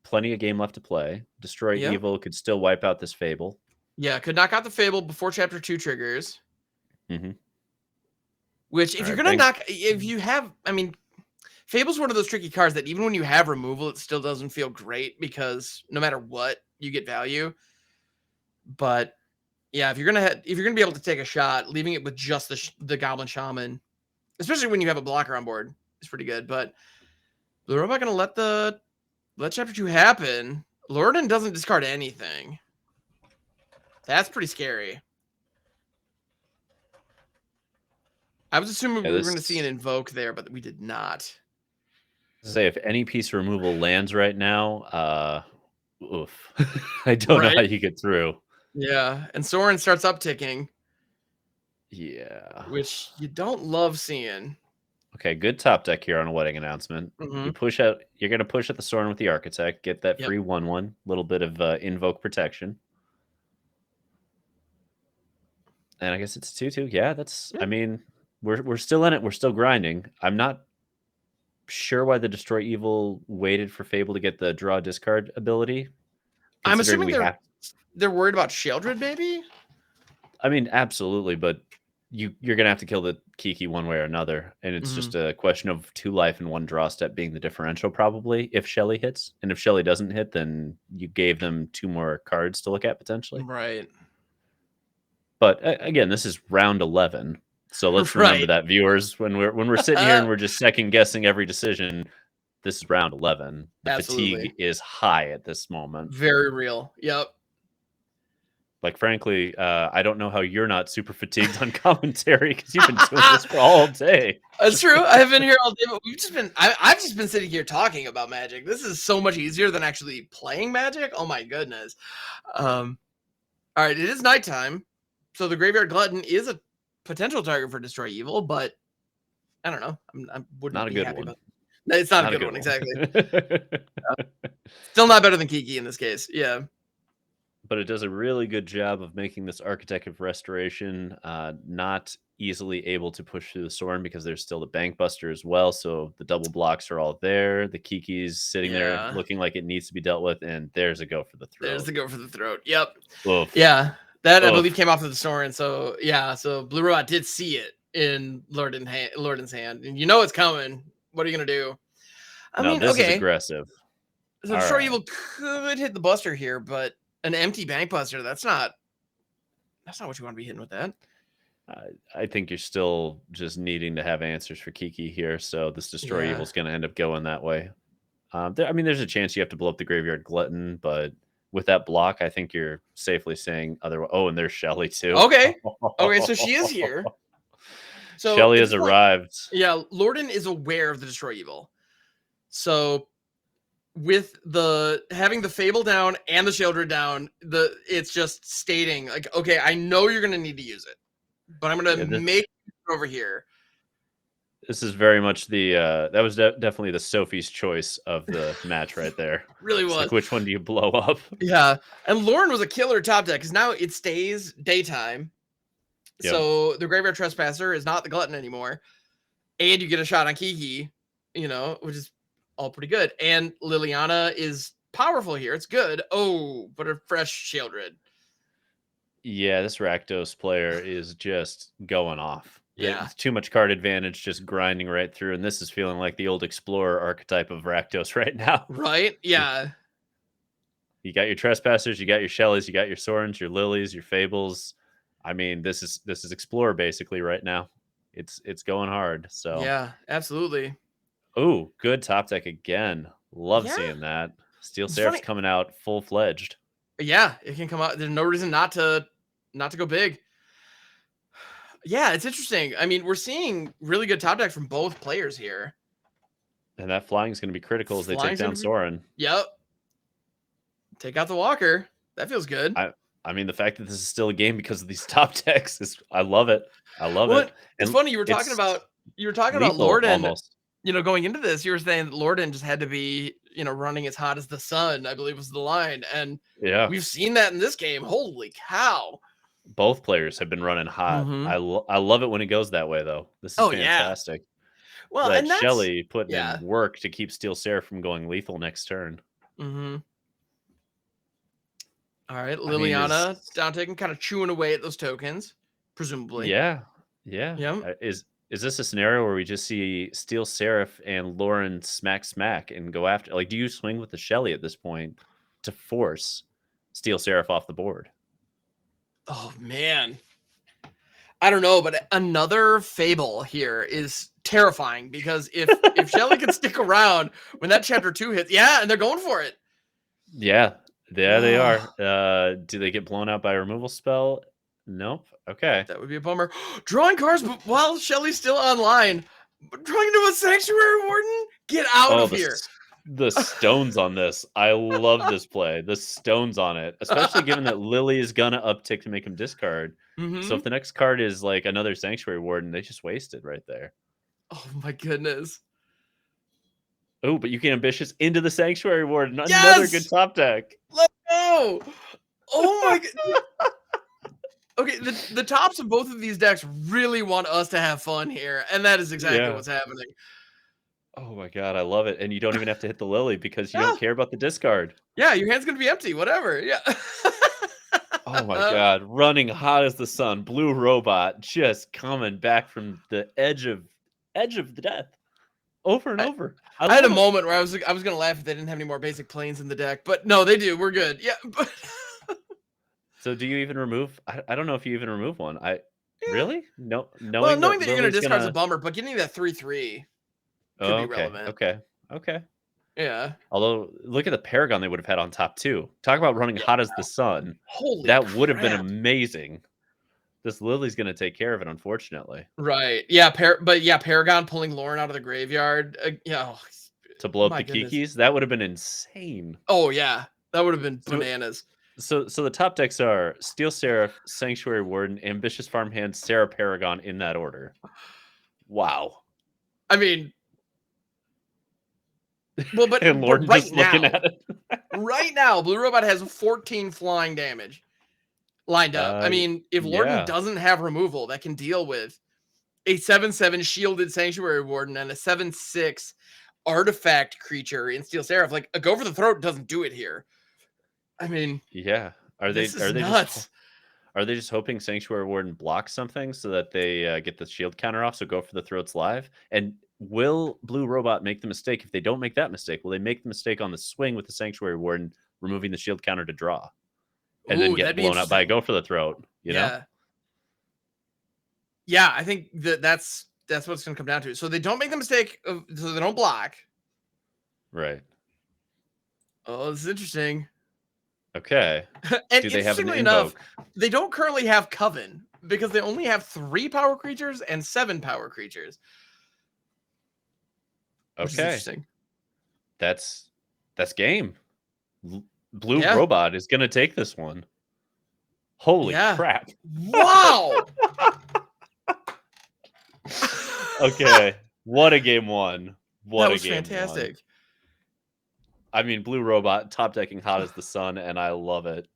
Plenty of game left to play. Destroy Evil could still wipe out this Fable. Yeah, could knock out the Fable before Chapter 2 triggers. Which, if you're going to knock... If you have... I mean, Fable's one of those tricky cards that even when you have removal, it still doesn't feel great, because no matter what, you get value. But, yeah, if you're going to be able to take a shot, leaving it with just the Goblin Shaman, especially when you have a blocker on board, is pretty good. But Blue Robot going to let Chapter 2 happen. Lorden doesn't discard anything. That's pretty scary. I was assuming we were going to see an Invoke there, but we did not. Say, if any piece of removal lands right now, oof. I don't know how you get through. Yeah, and Sorin starts upticking. Yeah. Which you don't love seeing. Okay, good top deck here on a Wedding Announcement. You push out. You're going to push at the Sorin with the Architect, get that free 1/1, little bit of Invoke protection. And I guess it's 2/2. Yeah, that's... I mean, we're still in it. We're still grinding. I'm not sure why the Destroy Evil waited for Fable to get the draw discard ability. I'm assuming they're worried about Sheldred, maybe? I mean, absolutely, but you're going to have to kill the Kiki one way or another, and it's just a question of 2 life and 1 draw step being the differential, probably, if Shelly hits. And if Shelly doesn't hit, then you gave them 2 more cards to look at, potentially. Right. But again, this is round 11. So let's remember Right. that, viewers, when we're sitting here and we're just second guessing every decision, this is round 11. The Absolutely. fatigue is high at this moment. Very real. Yep. Like, frankly, I don't know how you're not super fatigued on commentary because you've been doing this for all day. That's true. I've been here all day, but I've just been sitting here talking about Magic. This is so much easier than actually playing Magic. Oh my goodness. All right, it is nighttime, so the Graveyard Glutton is a potential target for Destroy Evil, but I don't know. I wouldn't Not a be good happy one. about it. No, it's not a good one, exactly. Still not better than Kiki in this case. Yeah. But it does a really good job of making this Architect of Restoration not easily able to push through the Sorin because there's still the Bank Buster as well. So the double blocks are all there. The Kiki's sitting there Yeah. looking like it needs to be dealt with. And there's a go for the throat. There's the go for the throat. Yep. Oof. Yeah. That, I Oof. believe, came off of the Sorin. So, yeah. So Blue Robot did see it in Lorden's hand. And you know it's coming. What are you going to do? I mean, this okay. is aggressive. So Destroy Evil could hit the Buster here, but an empty Bank Buster, that's not what you want to be hitting with that. I think you're still just needing to have answers for Kiki here. So this Destroy Evil is going to end up going that way. I mean, there's a chance you have to blow up the Graveyard Glutton, but with that block, I think you're safely saying otherwise. Oh, and there's Shelly too. Okay. Okay, so she is here. So Shelly has arrived. Yeah, Lorden is aware of the Destroy Evil. So with having the Fable down and the Shieldred down, it's just stating like, okay, I know you're gonna need to use it, but I'm gonna make it over here. This is very much the that was definitely the Sophie's choice of the match right there. Really was. Like, which one do you blow up? Yeah, and Lorne was a killer top deck because now it stays daytime. Yep. So the Graveyard Trespasser is not the Glutton anymore, and you get a shot on Kiki, which is all pretty good. And Liliana is powerful here. It's good. Oh, but a fresh Shieldred. Yeah, this Rakdos player is just going off. Yeah. Too much card advantage, just grinding right through. And this is feeling like the old Explorer archetype of Rakdos right now. Right? Yeah. You got your Trespassers, you got your Shellys, you got your Sorens, your Lilies, your Fables. I mean, this is Explorer basically right now. It's going hard. So yeah, absolutely. Oh, good top deck again. Love seeing that. Steel Seraph's coming out full-fledged. Yeah, it can come out. There's no reason not to go big. Yeah, it's interesting. I mean, we're seeing really good top deck from both players here. And that flying is going to be critical as they take down Sorin. Yep. Take out the Walker. That feels good. I mean, the fact that this is still a game because of these top decks is, I love it. I love it. It's funny you were talking about Lorden. Almost. Going into this, you were saying that Lorden just had to be, running as hot as the sun, I believe was the line. And yeah, we've seen that in this game. Holy cow. Both players have been running hot. Mm-hmm. I love it when it goes that way, though. This is fantastic. Yeah. Well, and Shelly put in work to keep Steel Seraph from going lethal next turn. Mm-hmm. All right, Liliana down taking, kind of chewing away at those tokens, presumably. Yeah. Is this a scenario where we just see Steel Seraph and Lauren smack and go after? Like, do you swing with the Shelly at this point to force Steel Seraph off the board? Oh man, I don't know, but another Fable here is terrifying because if Shelly can stick around when that chapter 2 hits, and they're going for it. Yeah, they are. Do they get blown out by a removal spell? Nope. Okay. That would be a bummer. Drawing cards while Shelly's still online. Drawing into a Sanctuary Warden? Get out of here. The stones on this. I love this play. The stones on it. Especially given that Lily is going to uptick to make him discard. Mm-hmm. So if the next card is like another Sanctuary Warden, they just wasted right there. Oh my goodness. Oh, but you can Ambitious into the Sanctuary Warden. Another good top deck. Let's go. Oh my god. Okay, the tops of both of these decks really want us to have fun here, and that is exactly what's happening. Oh my god, I love it. And you don't even have to hit the Lily because you don't care about the discard. Yeah, your hand's going to be empty, whatever. Yeah. Oh my god, running hot as the sun. Blue Robot just coming back from the edge of the death. Over and over. I had a moment where I was going to laugh if they didn't have any more basic planes in the deck, but no, they do. We're good. Yeah. But So do you even remove? I don't know if you even remove one. Yeah. Really no Well, knowing knowing that that you're going to Lily's discard is a gonna. bummer, but getting that 3/3 could Oh, be okay, relevant. okay. Yeah. Although look at the Paragon they would have had on top too. Talk about running Yeah. hot as the sun. Holy That would have been crap. amazing. This Lily's gonna take care of it, unfortunately. Right. Yeah. But yeah, Paragon pulling Lauren out of the graveyard. Yeah. Oh, To blow up my the goodness. Kikis, that would have been insane. Oh, yeah. That would have been So bananas. so the top decks are Steel Seraph, Sanctuary Warden, Ambitious Farmhand, Sarah Paragon in that order. Wow. I mean, well, but And Lord right just now, looking at it. right now, Blue Robot has 14 flying damage lined up. I mean, if Lorden Yeah. doesn't have removal that can deal with a 7/7 shielded Sanctuary Warden and a 7/6 artifact creature in Steel Seraph, like a Go for the Throat doesn't do it here. I mean, Yeah. Are they this is nuts. are they just hoping Sanctuary Warden blocks something so that they get the shield counter off? So Go for the Throat's live. And will Blue Robot make the mistake? If they don't make that mistake, will they make the mistake on the swing with the Sanctuary Warden, removing the shield counter to draw, and then Ooh, get that'd be blown up by a interesting. Go for the Throat? You know? Yeah, I think that's what it's going to come down to. So they don't make the mistake of, so they don't block. Right. Oh, this is interesting. Okay. And Do they have an interestingly enough, invoke? they don't currently have Coven because they only have 3 power creatures and 7 power creatures. Which is Okay. interesting. That's game. Blue Yeah. Robot is gonna take this one. Holy Yeah. crap. Wow. Okay. What a game one. What That a was game fantastic. one. I mean, Blue Robot top decking hot as the sun, and I love it.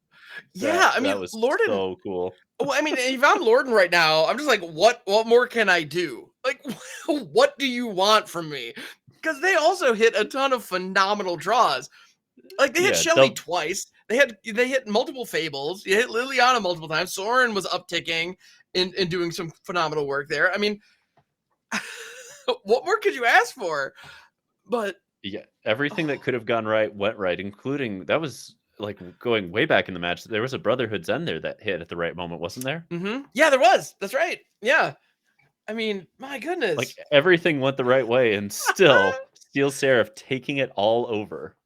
Yeah, I mean, that was Lorden. so cool. Well, I mean, if I'm Lorden right now, I'm just like, what more can I do? Like, what do you want from me? Because they also hit a ton of phenomenal draws. Like they hit Yeah, Shelly twice. They hit multiple Fables. You hit Liliana multiple times. Soren was upticking and doing some phenomenal work there. I mean, what more could you ask for? But yeah, everything that could have gone right went right, including that was like going way back in the match. There was a Brotherhood's End there that hit at the right moment, wasn't there? Yeah, there was. That's right. Yeah. I mean, my goodness. Like everything went the right way, and still Steel Seraph taking it all over.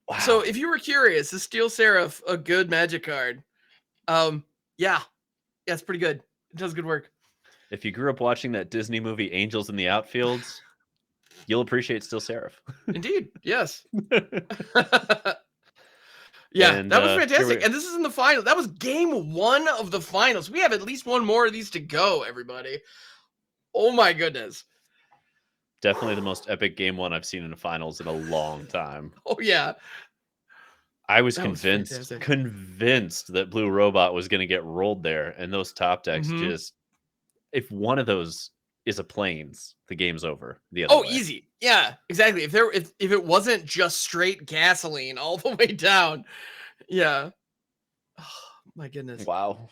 Wow. So if you were curious, is Steel Seraph a good Magic card? Yeah, it's pretty good. It does good work. If you grew up watching that Disney movie Angels in the Outfields, you'll appreciate Steel Seraph. Indeed, yes. Yeah, And, that was fantastic. And this is in the final. That was game 1 of the finals. We have at least one more of these to go, everybody. Oh my goodness. Definitely the most epic game 1 I've seen in the finals in a long time. Oh yeah. I was convinced that Blue Robot was going to get rolled there, and those top decks just, if one of those is a Plains, the game's over. The other way. Easy. Yeah, exactly. If it wasn't just straight gasoline all the way down. Yeah. Oh, my goodness. Wow.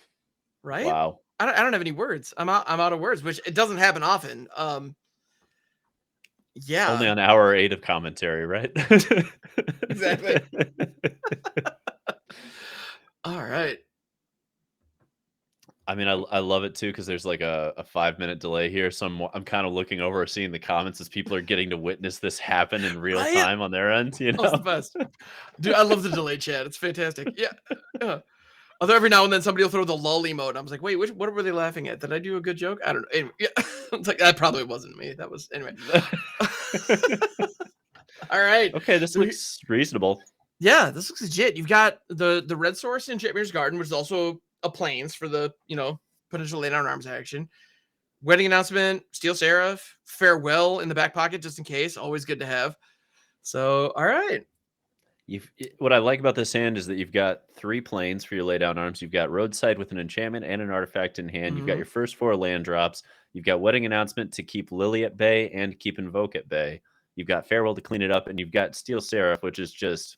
Right? Wow. I don't have any words. I'm out of words, which it doesn't happen often. Yeah. Only on hour 8 of commentary, right? Exactly. All right. I mean, I love it too, because there's like a 5-minute delay here. So I'm kind of looking over, seeing the comments as people are getting to witness this happen in real time on their end. You know, that's the best. Dude, I love the delay chat. It's fantastic. Yeah. Although every now and then somebody will throw the lull emote. I was like, wait, what were they laughing at? Did I do a good joke? I don't know. Anyway, yeah. It's like, that probably wasn't me. That was, anyway. All right. Okay, this looks reasonable. Yeah, this looks legit. You've got the red source in Jetmir's Garden, which is also a Plains for the, potential lay down arms action. Wedding Announcement, Steel Seraph, Farewell in the back pocket, just in case. Always good to have. So, all right. What I like about this hand is that you've got 3 Plains for your lay down arms. You've got Roadside with an enchantment and an artifact in hand. You've got your first 4 land drops. You've got Wedding Announcement to keep Lily at bay and keep Invoke at bay. You've got Farewell to clean it up, and you've got Steel Seraph, which is just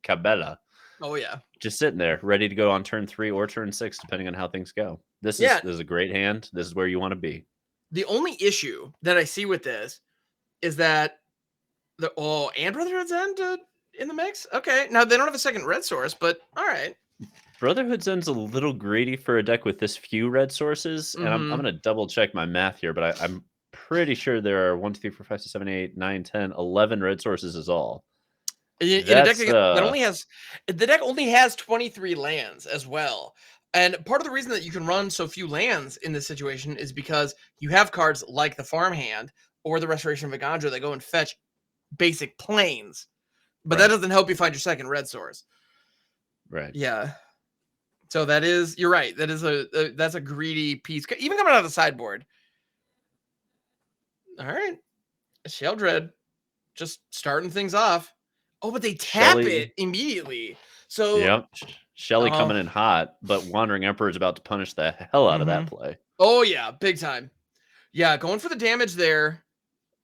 Cabela. Oh yeah, just sitting there, ready to go on turn 3 or turn 6, depending on how things go. This is a great hand. This is where you want to be. The only issue that I see with this is that and Brotherhood's End in the mix. Okay, now they don't have a second red source, but all right. Brotherhood's End's a little greedy for a deck with this few red sources, and I'm Mhm. gonna double check my math here, but I'm pretty sure there are 1, 2, 3, 4, 5, 6, 7, 8, 9, 10, 11 red sources is all. In a deck That's that only has the deck only has 23 lands as well. And part of the reason that you can run so few lands in this situation is because you have cards like the Farmhand or the Restoration of Vagandra that go and fetch basic planes. But that right, doesn't help you find your second red source. right. Yeah. So that is, you're right. That is that's a greedy piece, even coming out of the sideboard. All right, Sheldred just starting things off. Oh, but they tap it Shelly, immediately. So, yep. Shelly oh, coming in hot, but Wandering Emperor is about to punish the hell out of that mhm. play. Oh yeah, big time. Yeah, going for the damage there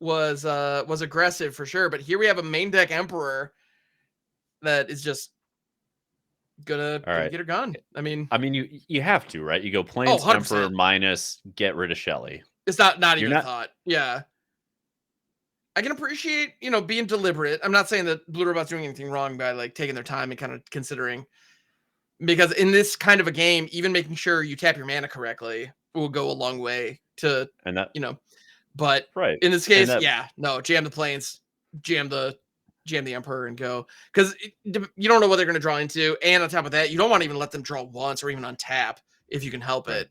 was aggressive for sure. But here we have a main deck Emperor that is just gonna All right. get her gone. I mean, You have to, right? You go oh, Plains 100%. Emperor minus get rid of Shelly. It's not You're even a not thought. Yeah. I can appreciate, being deliberate. I'm not saying that Blue Robot's doing anything wrong by like taking their time and kind of considering, because in this kind of a game, even making sure you tap your mana correctly will go a long way to, and that you know, but right. in this And case, that yeah, no, jam the planes, jam the Emperor and go, because you don't know what they're going to draw into. And on top of that, you don't want to even let them draw once or even untap if you can help right. it.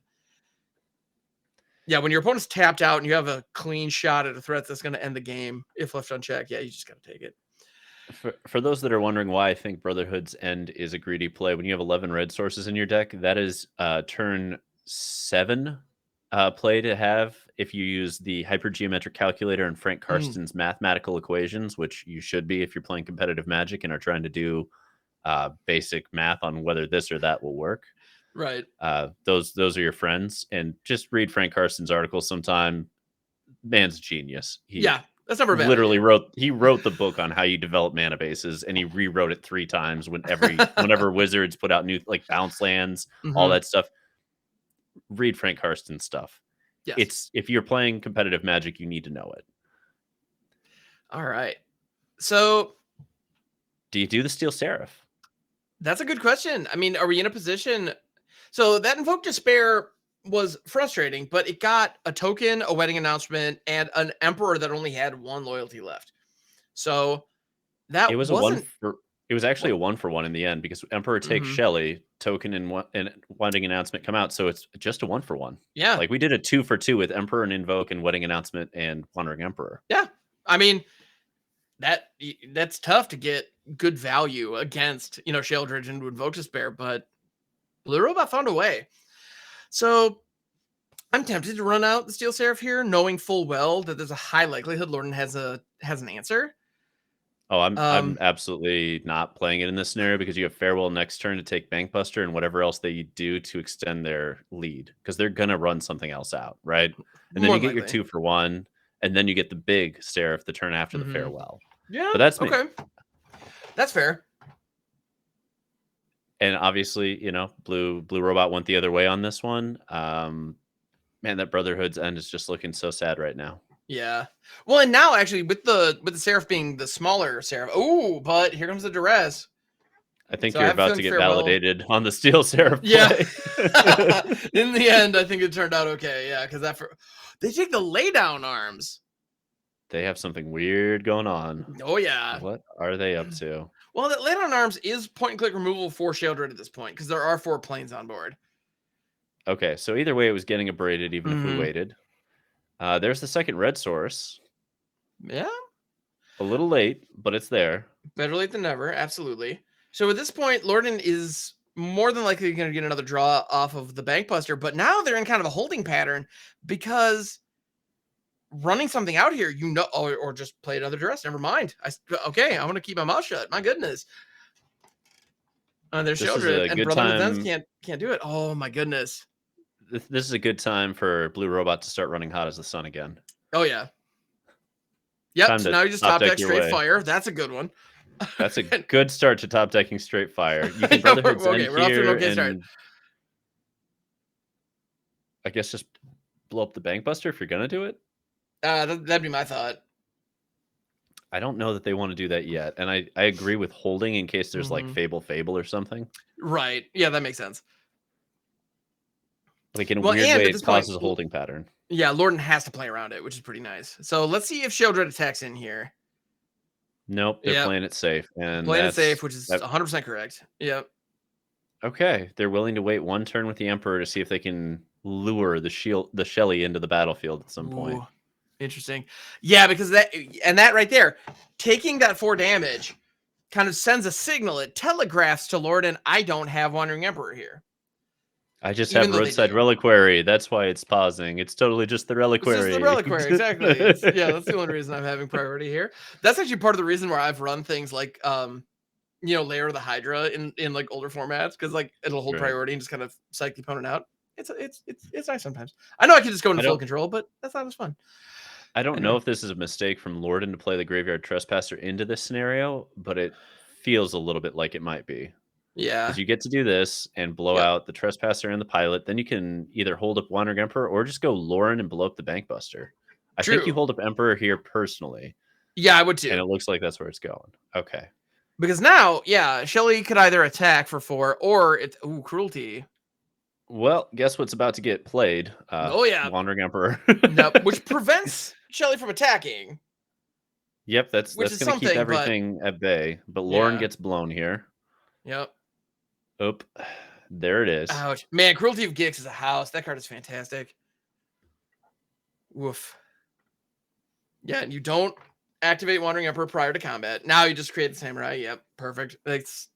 Yeah, when your opponent's tapped out and you have a clean shot at a threat that's going to end the game if left unchecked, yeah, you just got to take it. For those that are wondering why I think Brotherhood's End is a greedy play, when you have 11 red sources in your deck, that is turn 7 play to have if you use the hypergeometric calculator and Frank Mm, Karsten's mathematical equations, which you should be if you're playing competitive Magic and are trying to do basic math on whether this or that will work. right. Those are your friends, and just read Frank Karsten's article sometime. Man's genius. He Yeah, that's never a bad literally idea. wrote the book on how you develop mana bases, and he rewrote it 3 times whenever Wizards put out new like bounce lands, all Hmm. that stuff. Read Frank Karsten's stuff. Yes. It's if you're playing competitive Magic, you need to know it. All right. So Do you do the Steel Seraph? that's a good question. I mean, are we in a position? So that Invoke Despair was frustrating, but it got a token, a wedding announcement, and an Emperor that only had 1 loyalty left. So It that was a one wasn't for it was actually what. a 1-for-1 in the end because Emperor takes Hmm. Shelly, token and wedding announcement come out, so it's just a 1-for-1. Yeah. Like we did a 2-for-2 with Emperor and Invoke and wedding announcement and Wandering Emperor. Yeah. I mean, that's tough to get good value against, Sheldred and Invoke Despair, but Blue Robot found a way. So I'm tempted to run out the Steel Seraph here, knowing full well that there's a high likelihood Lorden has an answer. Oh, I'm Um, absolutely not playing it in this scenario because you have Farewell next turn to take Bankbuster and whatever else they do to extend their lead because they're gonna run something else out, right? And then More you than get your likely. 2-for-1, and then you get the big Seraph the turn after the Hmm. Farewell. Yeah. But that's me. Okay. That's fair. And obviously, Blue Robot went the other way on this one. Man, that Brotherhood's End is just looking so sad right now. Yeah. Well, and now actually with the Seraph being the smaller Seraph. Oh, but here comes the duress. I think So I you're have a about to feeling get Farewell. validated on the Steel Seraph Yeah. play. In the end, I think it turned out okay. Yeah, because they take the laydown arms. They have something weird going on. Oh yeah. What are they up to? Well, that laydown arms is point and click removal for Sheldred at this point because there are 4 planes on board. Okay, so either way, it was getting abraded even if we Hmm. waited. There's the second red source. Yeah. A little late, but it's there. Better late than never. Absolutely. So at this point, Lorden is more than likely going to get another draw off of the Bankbuster, but now they're in kind of a holding pattern because running something out here, or just play another duress. Never mind. Okay, I'm going to keep my mouth shut. My goodness. There's This is Sheldred a and good Brotherhood Thens time. can't do it. Oh my goodness. This is a good time for Blue Robot to start running hot as the sun again. Oh yeah. Yep. Time So to now you just top top deck deck your straight way. fire. That's a good one. That's a good start to top decking straight fire. You can Yeah, Brotherhood's End okay, we're off to an here okay start. and I guess just blow up the Bankbuster if you're gonna do it. That'd be my thought. I don't know that they want to do that yet. And I agree with holding in case there's like Fable or something. Right. Yeah, that makes sense. Like in a Well, weird and way, at it this causes point, a holding pattern. Yeah, Lorden has to play around it, which is pretty nice. So let's see if Sheoldred attacks in here. Nope, they're Yep. playing it safe. And Playing it that's safe, which is 100% correct. Yep. okay. They're willing to wait one turn with the Emperor to see if they can lure the Shelly into the battlefield at some point. Ooh, interesting. Yeah, because that right there, taking that 4 damage kind of sends a signal. It telegraphs to Lorden, I don't have Wandering Emperor here. I just Even have though they Roadside do. Reliquary. That's why it's pausing. It's totally just the Reliquary. It's just the Reliquary, exactly. Yeah, that's the only reason I'm having priority here. That's actually part of the reason where I've run things like Lair of the Hydra in like older formats, because like it'll hold priority and just kind of psych the opponent out. It's nice sometimes. I know I could just go into full control, but that's not as fun. I don't know if this is a mistake from Lorden to play the Graveyard Trespasser into this scenario, but it feels a little bit like it might be. Yeah. Because you get to do this and blow out the Trespasser and the Pilot. Then you can either hold up Wandering Emperor or just go Lauren and blow up the Bankbuster. I think you hold up Emperor here personally. Yeah, I would too. And it looks like that's where it's going. Okay. Because now, yeah, Shelly could either attack for 4 or it's Cruelty. Well, guess what's about to get played? Oh yeah, Wandering Emperor. Nope, which prevents Shelly from attacking. Yep, that's going to keep everything at bay. But Lauren gets blown here. Yep. Oop. There it is. Ouch. Man, Cruelty of Gix is a house. That card is fantastic. Woof. Yeah, and you don't activate Wandering Emperor prior to combat. Now you just create the Samurai. Yep, perfect. It's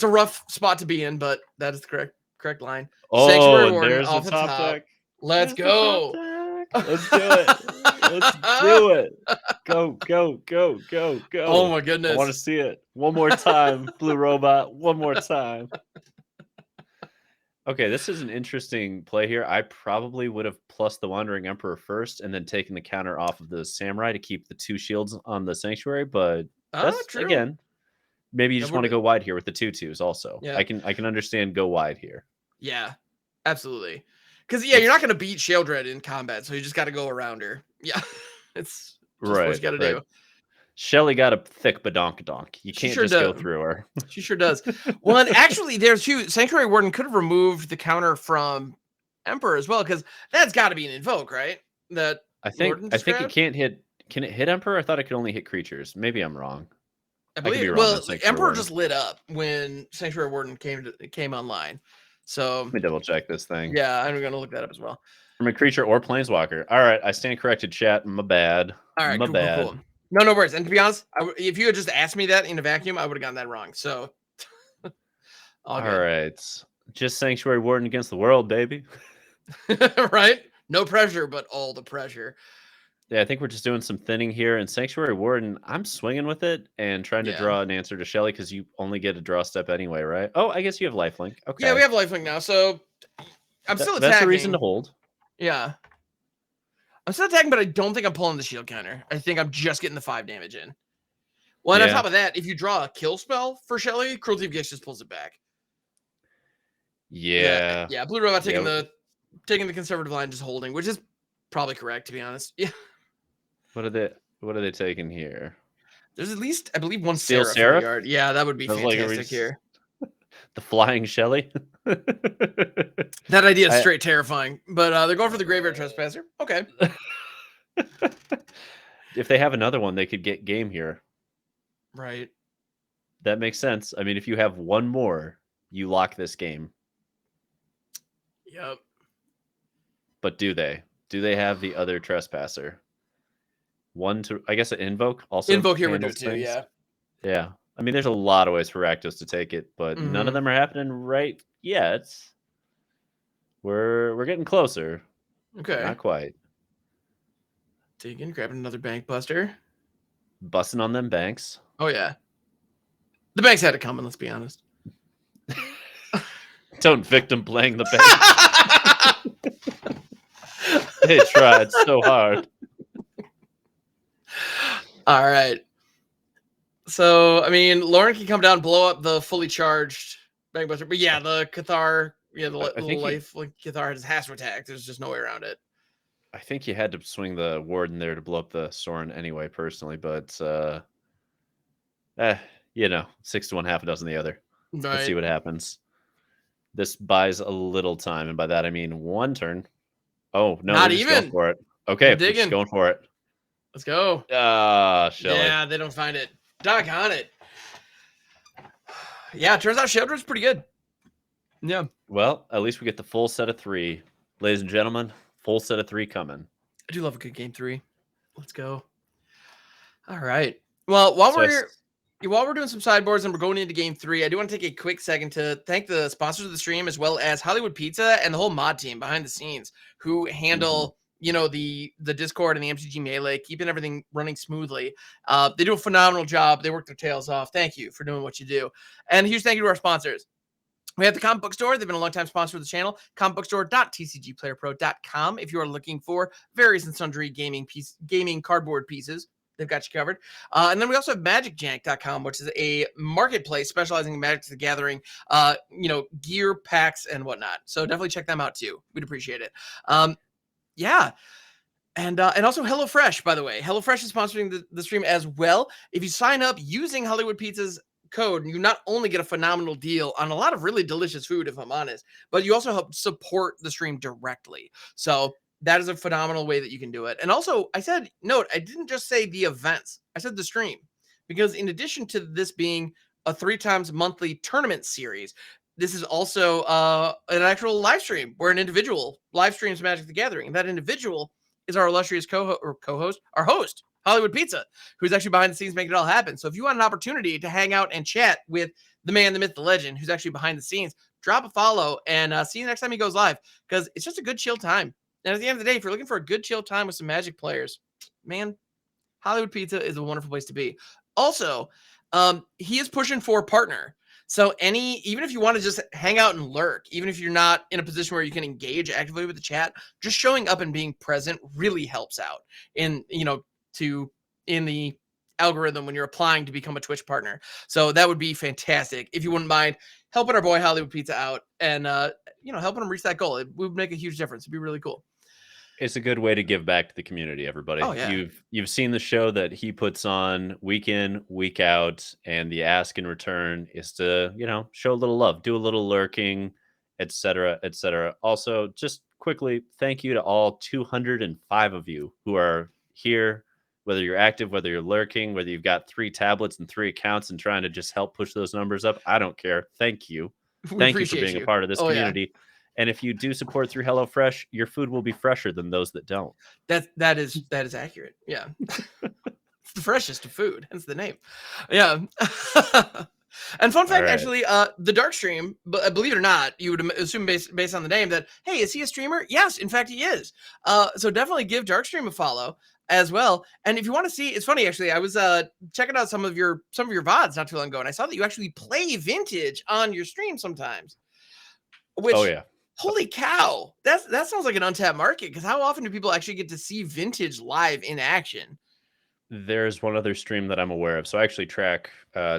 a rough spot to be in, but that is the correct line. Oh, Sanctuary Warden there's off the top. deck. Let's go. Let's do it. Let's do it. Go, go, go, go, go. Oh my goodness. I want to see it. One more time, Blue Robot. One more time. Okay, this is an interesting play here. I probably would have plus the Wandering Emperor first and then taken the counter off of the Samurai to keep the 2 shields on the Sanctuary, but that's, true. Again, maybe you just want to go wide here with the 2/2s also. Yeah. I can understand go wide here. Yeah, absolutely. Because, yeah, you're not going to beat Sheoldred in combat, so you just got to go around her. Yeah, it's just what you got to do. Shelly got a thick badonkadonk. You can't just go through her. She sure does. Well, and actually, there's Sanctuary Warden could have removed the counter from Emperor as well, because that's got to be an invoke, right? That I think it can't hit. Can it hit Emperor? I thought it could only hit creatures. Maybe I'm wrong. I believe. Well, Emperor just lit up when Sanctuary Warden came online. So let me double check this thing. Yeah, I'm gonna look that up as well. From a creature or planeswalker. All right, I stand corrected, chat. My bad. All right, cool. No worries. And to be honest, if you had just asked me that in a vacuum, I would have gotten that wrong. So, all right, just Sanctuary Warden against the world, baby. Right? No pressure, but all the pressure. Yeah, I think we're just doing some thinning here. And Sanctuary Warden, I'm swinging with it and trying to draw an answer to Shelly because you only get a draw step anyway, right? Oh, I guess you have lifelink. Okay. Yeah, we have lifelink now, so I'm still attacking. That's a reason to hold. Yeah. I'm still attacking, but I don't think I'm pulling the shield counter. I think I'm just getting the 5 damage in. Well, and on top of that, if you draw a kill spell for Shelly, Cruelty of Gix just pulls it back. Yeah. Yeah, Blue Robot taking the conservative line, just holding, which is probably correct, to be honest. Yeah. What are they taking here? There's at least, I believe, one Seraph in the yard. Yeah, that would be fantastic here. The flying Shelly. That idea is straight terrifying. But they're going for the Graveyard Trespasser. Okay. If they have another one, they could get game here. Right. That makes sense. I mean, if you have one more, you lock this game. Yep. But do they? Do they have the other Trespasser? One to, I guess, an Invoke also. Invoke here would do it too, yeah. Yeah. I mean, there's a lot of ways for Rakdos to take it, but none of them are happening right yet. We're getting closer. Okay. Not quite. Digging, grabbing another bank buster. Busting on them banks. Oh, yeah. The banks had it coming, let's be honest. Don't victim playing the bank. They tried so hard. All right. So, I mean, Lauren can come down, blow up the fully charged bank buster. But yeah, the Cathar, the life like Cathar has to attack. There's just no way around it. I think you had to swing the Warden there to blow up the Sorin anyway, personally, but you know, 6 to 1, half a dozen the other. Let's see Right. what happens. This buys a little time, and by that I mean 1 turn. Oh, no, Not they're just going even. for it. They're Okay, they're just digging. going for it. Let's go. Ah, Shelly. Yeah, they don't find it. Doggone it. Yeah, it turns out Sheldron's pretty good. Yeah. Well, at least we get the full set of 3. Ladies and gentlemen, full set of 3 coming. I do love a good game 3. Let's go. All right. Well, while So we're doing some sideboards and we're going into game 3, I do want to take a quick second to thank the sponsors of the stream as well as Hollywood Pizza and the whole mod team behind the scenes who handle you know the Discord and the MTG Melee, keeping everything running smoothly. They do a phenomenal job. They work their tails off. Thank you for doing what you do. And a huge thank you to our sponsors. We have the comic book store. They've been a long time sponsor of the channel. comicbookstore.tcgplayerpro.com. If you are looking for various and sundry gaming cardboard pieces, they've got you covered. And then we also have magicjank.com, which is a marketplace specializing in Magic the Gathering, you know, gear, packs, and whatnot. So definitely check them out too. We'd appreciate it. Yeah. And also HelloFresh, by the way. HelloFresh is sponsoring the stream as well. If you sign up using Hollywood Pizza's code, you not only get a phenomenal deal on a lot of really delicious food, if I'm honest, but you also help support the stream directly. So that is a phenomenal way that you can do it. And also, I didn't just say the events, I said the stream, because in addition to this being a 3 times monthly tournament series, this is also an actual live stream where an individual live streams Magic the Gathering. And that individual is our illustrious co-host, our host, Hollywood Pizza, who's actually behind the scenes making it all happen. So if you want an opportunity to hang out and chat with the man, the myth, the legend, who's actually behind the scenes, drop a follow and see you next time he goes live, because it's just a good chill time. And at the end of the day, if you're looking for a good chill time with some Magic players, man, Hollywood Pizza is a wonderful place to be. Also, he is pushing for a partner. So even if you want to just hang out and lurk, even if you're not in a position where you can engage actively with the chat, just showing up and being present really helps out in the algorithm when you're applying to become a Twitch partner. So that would be fantastic if you wouldn't mind helping our boy Hollywood Pizza out and helping him reach that goal. It would make a huge difference. It'd be really cool. It's a good way to give back to the community, everybody. Oh, yeah. You've seen the show that he puts on week in, week out, and the ask in return is to, show a little love, do a little lurking, etc., etc. Also, just quickly, thank you to all 205 of you who are here, whether you're active, whether you're lurking, whether you've got 3 tablets and 3 accounts and trying to just help push those numbers up. I don't care. Thank you. Thank you for being a part of this community. Yeah. And if you do support through HelloFresh, your food will be fresher than those that don't. That is accurate. Yeah. It's the freshest of food, hence the name. Yeah. And fun fact, actually, the DarkStream, believe it or not, you would assume based on the name that, hey, is he a streamer? Yes, in fact, he is. So definitely give DarkStream a follow as well. And if you want to see, it's funny, actually, I was checking out some of your VODs not too long ago, and I saw that you actually play Vintage on your stream sometimes. Which, oh, yeah. Holy cow, that sounds like an untapped market, because how often do people actually get to see Vintage live in action? There's one other stream that I'm aware of. So I actually track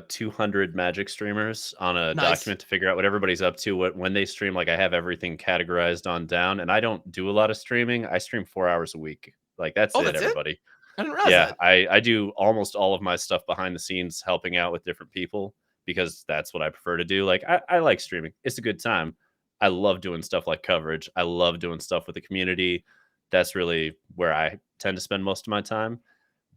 200 Magic streamers on a document to figure out what everybody's up to, when they stream. Like, I have everything categorized on down, and I don't do a lot of streaming. I stream 4 hours a week. Like, that's everybody. It? I didn't realize that. I do almost all of my stuff behind the scenes, helping out with different people, because that's what I prefer to do. Like, I like streaming. It's a good time. I love doing stuff like coverage. I love doing stuff with the community. That's really where I tend to spend most of my time.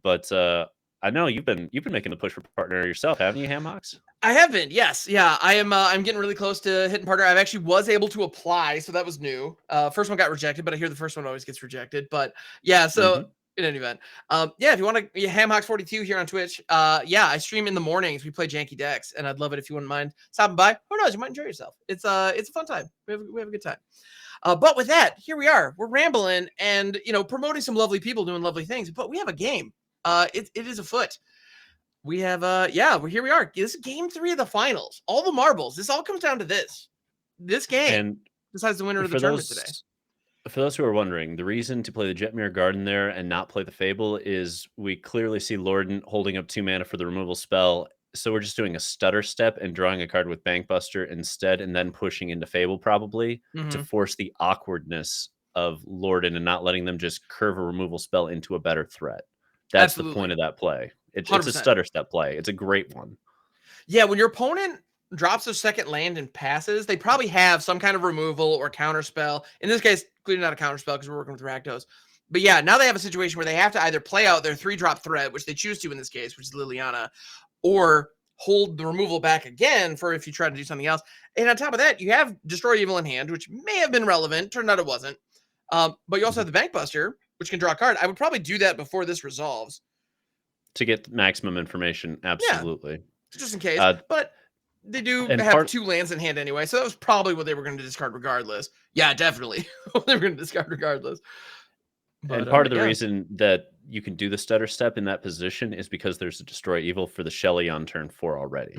But I know you've been making the push for partner yourself, haven't you, Hamhocks? I have been, yes. Yeah, I am. I'm getting really close to hitting partner. I actually was able to apply, so that was new. First one got rejected, but I hear the first one always gets rejected. But yeah, so in any event, if you want to, Hamhocks42 here on Twitch. I stream in the mornings. We play janky decks, and I'd love it if you wouldn't mind stopping by. Who knows? You might enjoy yourself. It's a fun time. We have a good time. But with that, here we are. We're rambling and promoting some lovely people doing lovely things. But we have a game. It is afoot. We have here we are. This is game 3 of the finals. All the marbles. This all comes down to this game. And decides the winner of the tournament today. For those who are wondering, the reason to play the Jetmir Garden there and not play the Fable is we clearly see Lorden holding up 2 mana for the removal spell. So we're just doing a stutter step and drawing a card with Bankbuster instead, and then pushing into Fable probably to force the awkwardness of Lorden and not letting them just curve a removal spell into a better threat. That's the point of that play. It's a 100%. stutter step play. It's a great one. Yeah, when your opponent drops a second land and passes, they probably have some kind of removal or counter spell. In this case, clearly not a counter spell because we're working with Rakdos. But yeah, now they have a situation where they have to either play out their 3-drop threat, which they choose to in this case, which is Liliana, or hold the removal back again for if you try to do something else. And on top of that, you have Destroy Evil in hand, which may have been relevant. Turned out it wasn't. But you also have the Bankbuster, which can draw a card. I would probably do that before this resolves. To get maximum information, absolutely. Yeah, just in case. But they do have 2 lands in hand anyway, so that was probably what they were going to discard regardless. Yeah, definitely. They were going to discard regardless. But, and part of the reason that you can do the stutter step in that position is because there's a Destroy Evil for the Shelly on turn 4 already.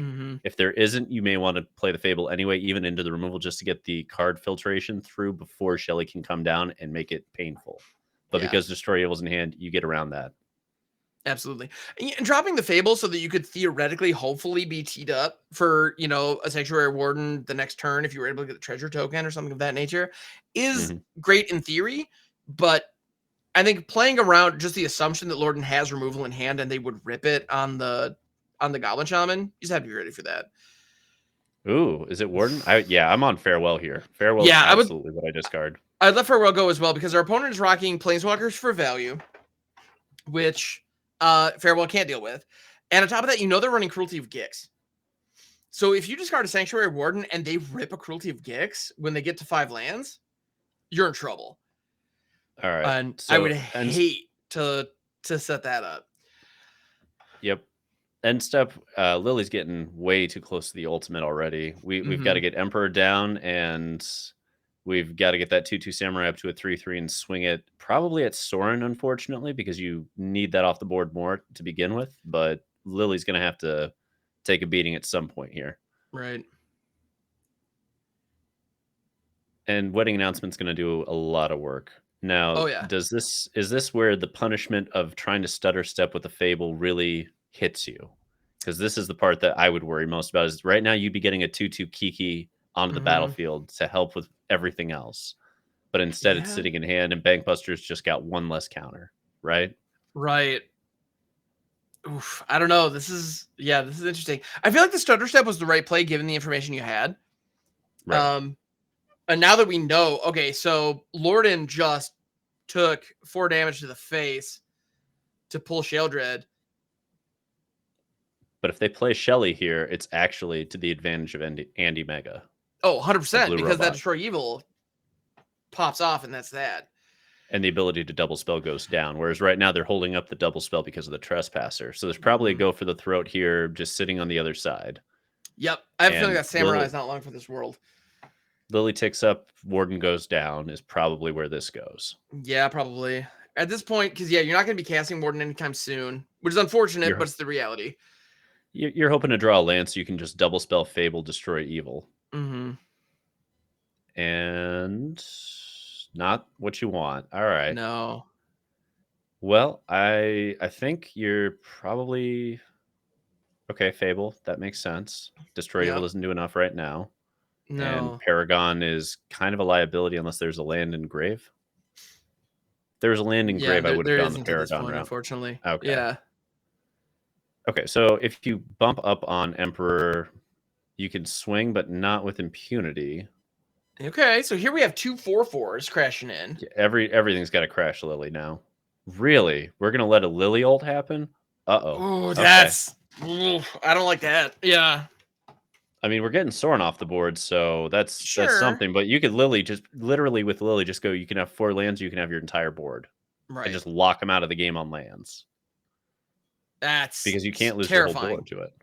If there isn't, you may want to play the Fable anyway, even into the removal, just to get the card filtration through before Shelly can come down and make it painful. But because Destroy Evil's in hand, you get around that. Absolutely. And dropping the Fable so that you could theoretically, hopefully be teed up for, a Sanctuary Warden the next turn if you were able to get the treasure token or something of that nature is great in theory, but I think playing around just the assumption that Lorden has removal in hand and they would rip it on the Goblin Shaman, you just have to be ready for that. Ooh, is it Warden? I'm on Farewell here. Farewell is absolutely what I discard. I'd let Farewell go as well because our opponent is rocking Planeswalkers for value, which Farewell can't deal with. And on top of that, they're running Cruelty of Gix. So if you discard a Sanctuary Warden and they rip a Cruelty of Gix when they get to 5 lands, you're in trouble. All right. And so, I would hate to set that up. Yep. End step, Lily's getting way too close to the ultimate already. We've got to get Emperor down, and we've got to get that 2/2 Samurai up to a 3/3 and swing it probably at Sorin, unfortunately, because you need that off the board more to begin with. But Lily's going to have to take a beating at some point here. Right. And Wedding Announcement's going to do a lot of work. Now, is this where the punishment of trying to stutter step with a Fable really hits you? Because this is the part that I would worry most about. Is right now you'd be getting a 2/2 Kiki onto the battlefield to help with everything else, but instead it's sitting in hand, and Bankbuster's just got 1 less counter, right? Right. Oof, I don't know. This is interesting. I feel like the stutter step was the right play given the information you had. Right. And now that we know, okay, so Lorden just took 4 damage to the face to pull Sheldred. But if they play Shelly here, it's actually to the advantage of Andy Mega. Oh, 100%, because that Destroy Evil pops off, and that's that. And the ability to double spell goes down, whereas right now they're holding up the double spell because of the Trespasser. So there's probably a go for the throat here, just sitting on the other side. Yep. I have a feeling that Samurai is not long for this world. Lily ticks up, Warden goes down is probably where this goes. Yeah, probably. At this point, because, you're not going to be casting Warden anytime soon, which is unfortunate, but it's the reality. You're hoping to draw a land so you can just double spell Fable, Destroy Evil. And not what you want. All right. No. Well, I think you're probably... Okay, Fable. That makes sense. Destroy Evil doesn't do enough right now. No. And Paragon is kind of a liability unless there's a land in grave. If there was a land in grave, I would have gone the Paragon route. Unfortunately. Okay. Yeah. Okay, so if you bump up on Emperor, you can swing, but not with impunity. Okay, so here we have 2 4/4s crashing in. Everything's got to crash Lily now. Really? We're going to let a Lily ult happen? Uh-oh. Oh, that's... I don't like that. Yeah. I mean, we're getting Sorin off the board, so that's something. But you could literally with Lily, just go, you can have 4 lands, you can have your entire board. Right. And just lock them out of the game on lands. That's because you can't lose terrifying. your whole board to it.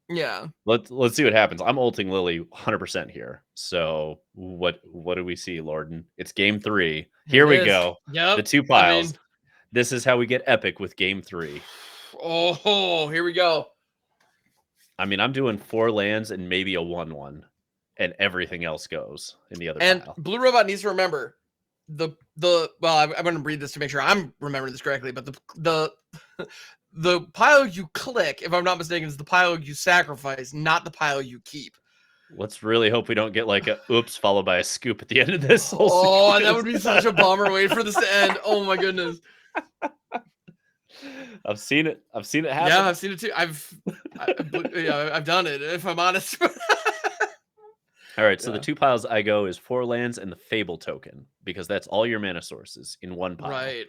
Yeah. Let's see what happens. I'm ulting Lily 100% here. So what do we see, Lorden? It's game 3. Here we go. Yep. The 2 piles. This is how we get epic with game 3. Oh, here we go. I mean, I'm doing 4 lands and maybe a 1/1, and everything else goes in the other pile. And Blue Robot needs to remember well, I'm going to read this to make sure I'm remembering this correctly, but the pile you click, if I'm not mistaken, is the pile you sacrifice, not the pile you keep. Let's really hope we don't get like a oops followed by a scoop at the end of this whole Oh, that sequence. would be such a bummer. Wait for this to end. Oh my goodness. I've seen it. I've seen it happen. Yeah, I've seen it too. I've done it, if I'm honest. All right, so Yeah. the 2 piles I go is 4 lands and the Fable token, because that's all your mana sources in one pile. Right.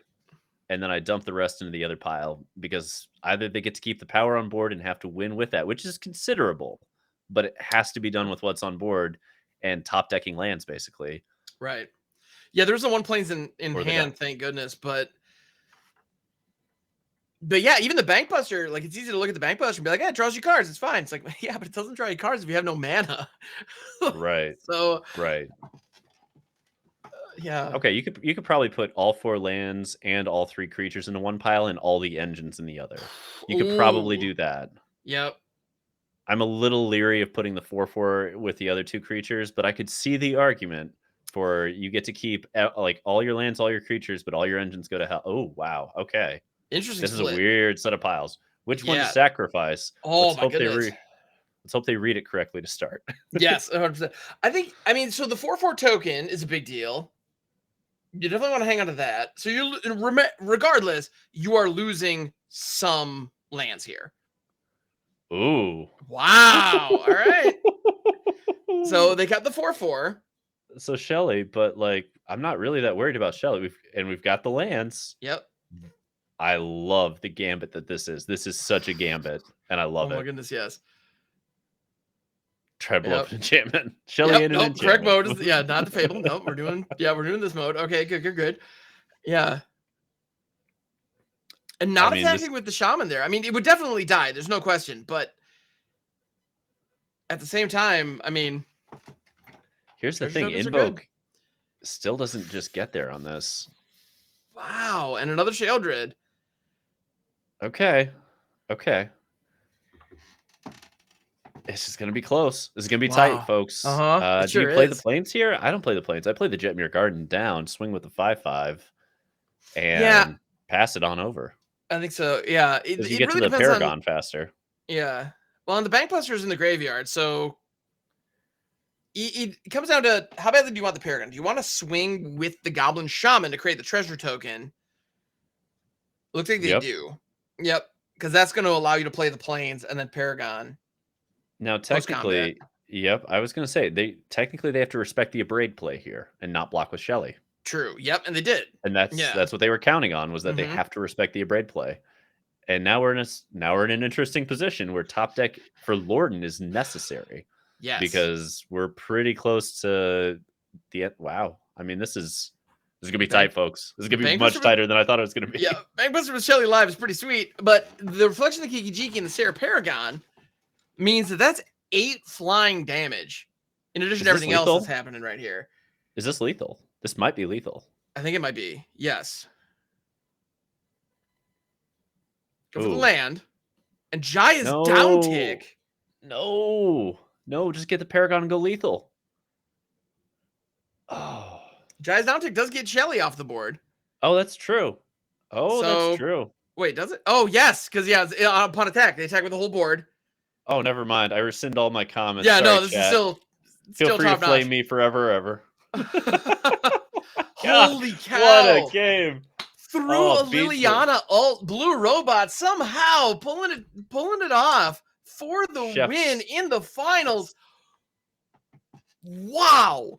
And then I dump the rest into the other pile, because either they get to keep the power on board and have to win with that, which is considerable, but it has to be done with what's on board and top decking lands, basically. Right. Yeah, there's the 1 planes in Or they hand, don't. thank goodness. But yeah, even the Bank Buster, like, it's easy to look at the Bank Buster and be like, yeah, it draws you cards. It's fine. It's like, yeah, but it doesn't draw you cards if you have no mana. Right. So Right. yeah. Okay, you could probably put all 4 lands and all 3 creatures into one pile and all the engines in the other. You could probably Ooh. do that. Yep. I'm a little leery of putting the 4/4 with the other 2 creatures, but I could see the argument for you get to keep like all your lands, all your creatures, but all your engines go to hell. Oh, wow. Okay. Interesting This split. is a weird set of piles. Which one to Yeah. sacrifice? Oh Let's my hope goodness. let's hope they read it correctly to start. Yes, 100%. I mean, so the 4/4 token is a big deal. You definitely want to hang on to that. So you, regardless, you are losing some lands here. Ooh. Wow. All right. So they got the 4/4. So Shelly, but like I'm not really that worried about Shelly. We've got the lands. Yep. I love the gambit that this is. This is such a gambit, and I love Oh my it. goodness, yes. Try to blow up Yep. an enchantment. Shelly and an Nope, correct enchantment. mode is not the Fable. Nope, we're doing this mode. Okay, good. Yeah. And not attacking with the shaman there. I mean, it would definitely die, there's no question, but at the same time, I mean, Here's the thing, tokens are good. Invoke still doesn't just get there on this. Wow, and another Sheoldred. Okay. This is going to be close. This is going to be tight, folks. It Do sure you play is. the planes here? I don't play the planes. I play the Jetmere Garden down, swing with the 5/5, and pass it on over. I think so. Yeah, it You get really to the depends Paragon on, faster. yeah. Well, and the Bank Buster's in the graveyard, so it comes down to how badly do you want the Paragon? Do you want to swing with the Goblin Shaman to create the treasure token? Looks like they do. Yep, because that's going to allow you to play the planes and then Paragon. Now, technically, yep, I was going to say they have to respect the Abrade play here and not block with Shelly. True. Yep, and they did. And that's what they were counting on, was that they have to respect the Abrade play. And now we're in an interesting position where top deck for Lorden is necessary. Yes. Because we're pretty close to the end. Wow. I mean, this is gonna be tight, folks. This is gonna be much tighter than I thought it was gonna be. Yeah, Bankbuster with Shelly live is pretty sweet, but the reflection of the Kiki-Jiki and the Sarah Paragon means that that's 8 flying damage in addition to everything else that's happening right here. Is this lethal? This might be lethal. I think it might be. Yes. Go for the land. And Jai is down tick. No, just get the Paragon and go lethal. Oh. Jai's down tick does get Shelly off the board. Oh, that's true. That's true. Wait, does it? Oh, yes, because upon attack, they attack with the whole board. Oh, never mind. I rescind all my comments. Yeah, Sorry, no, this is still Feel free to flame me forever, ever. Holy cow! What a game! Through a Liliana ult, Blue Robot somehow pulling it off for the win in the finals. Wow!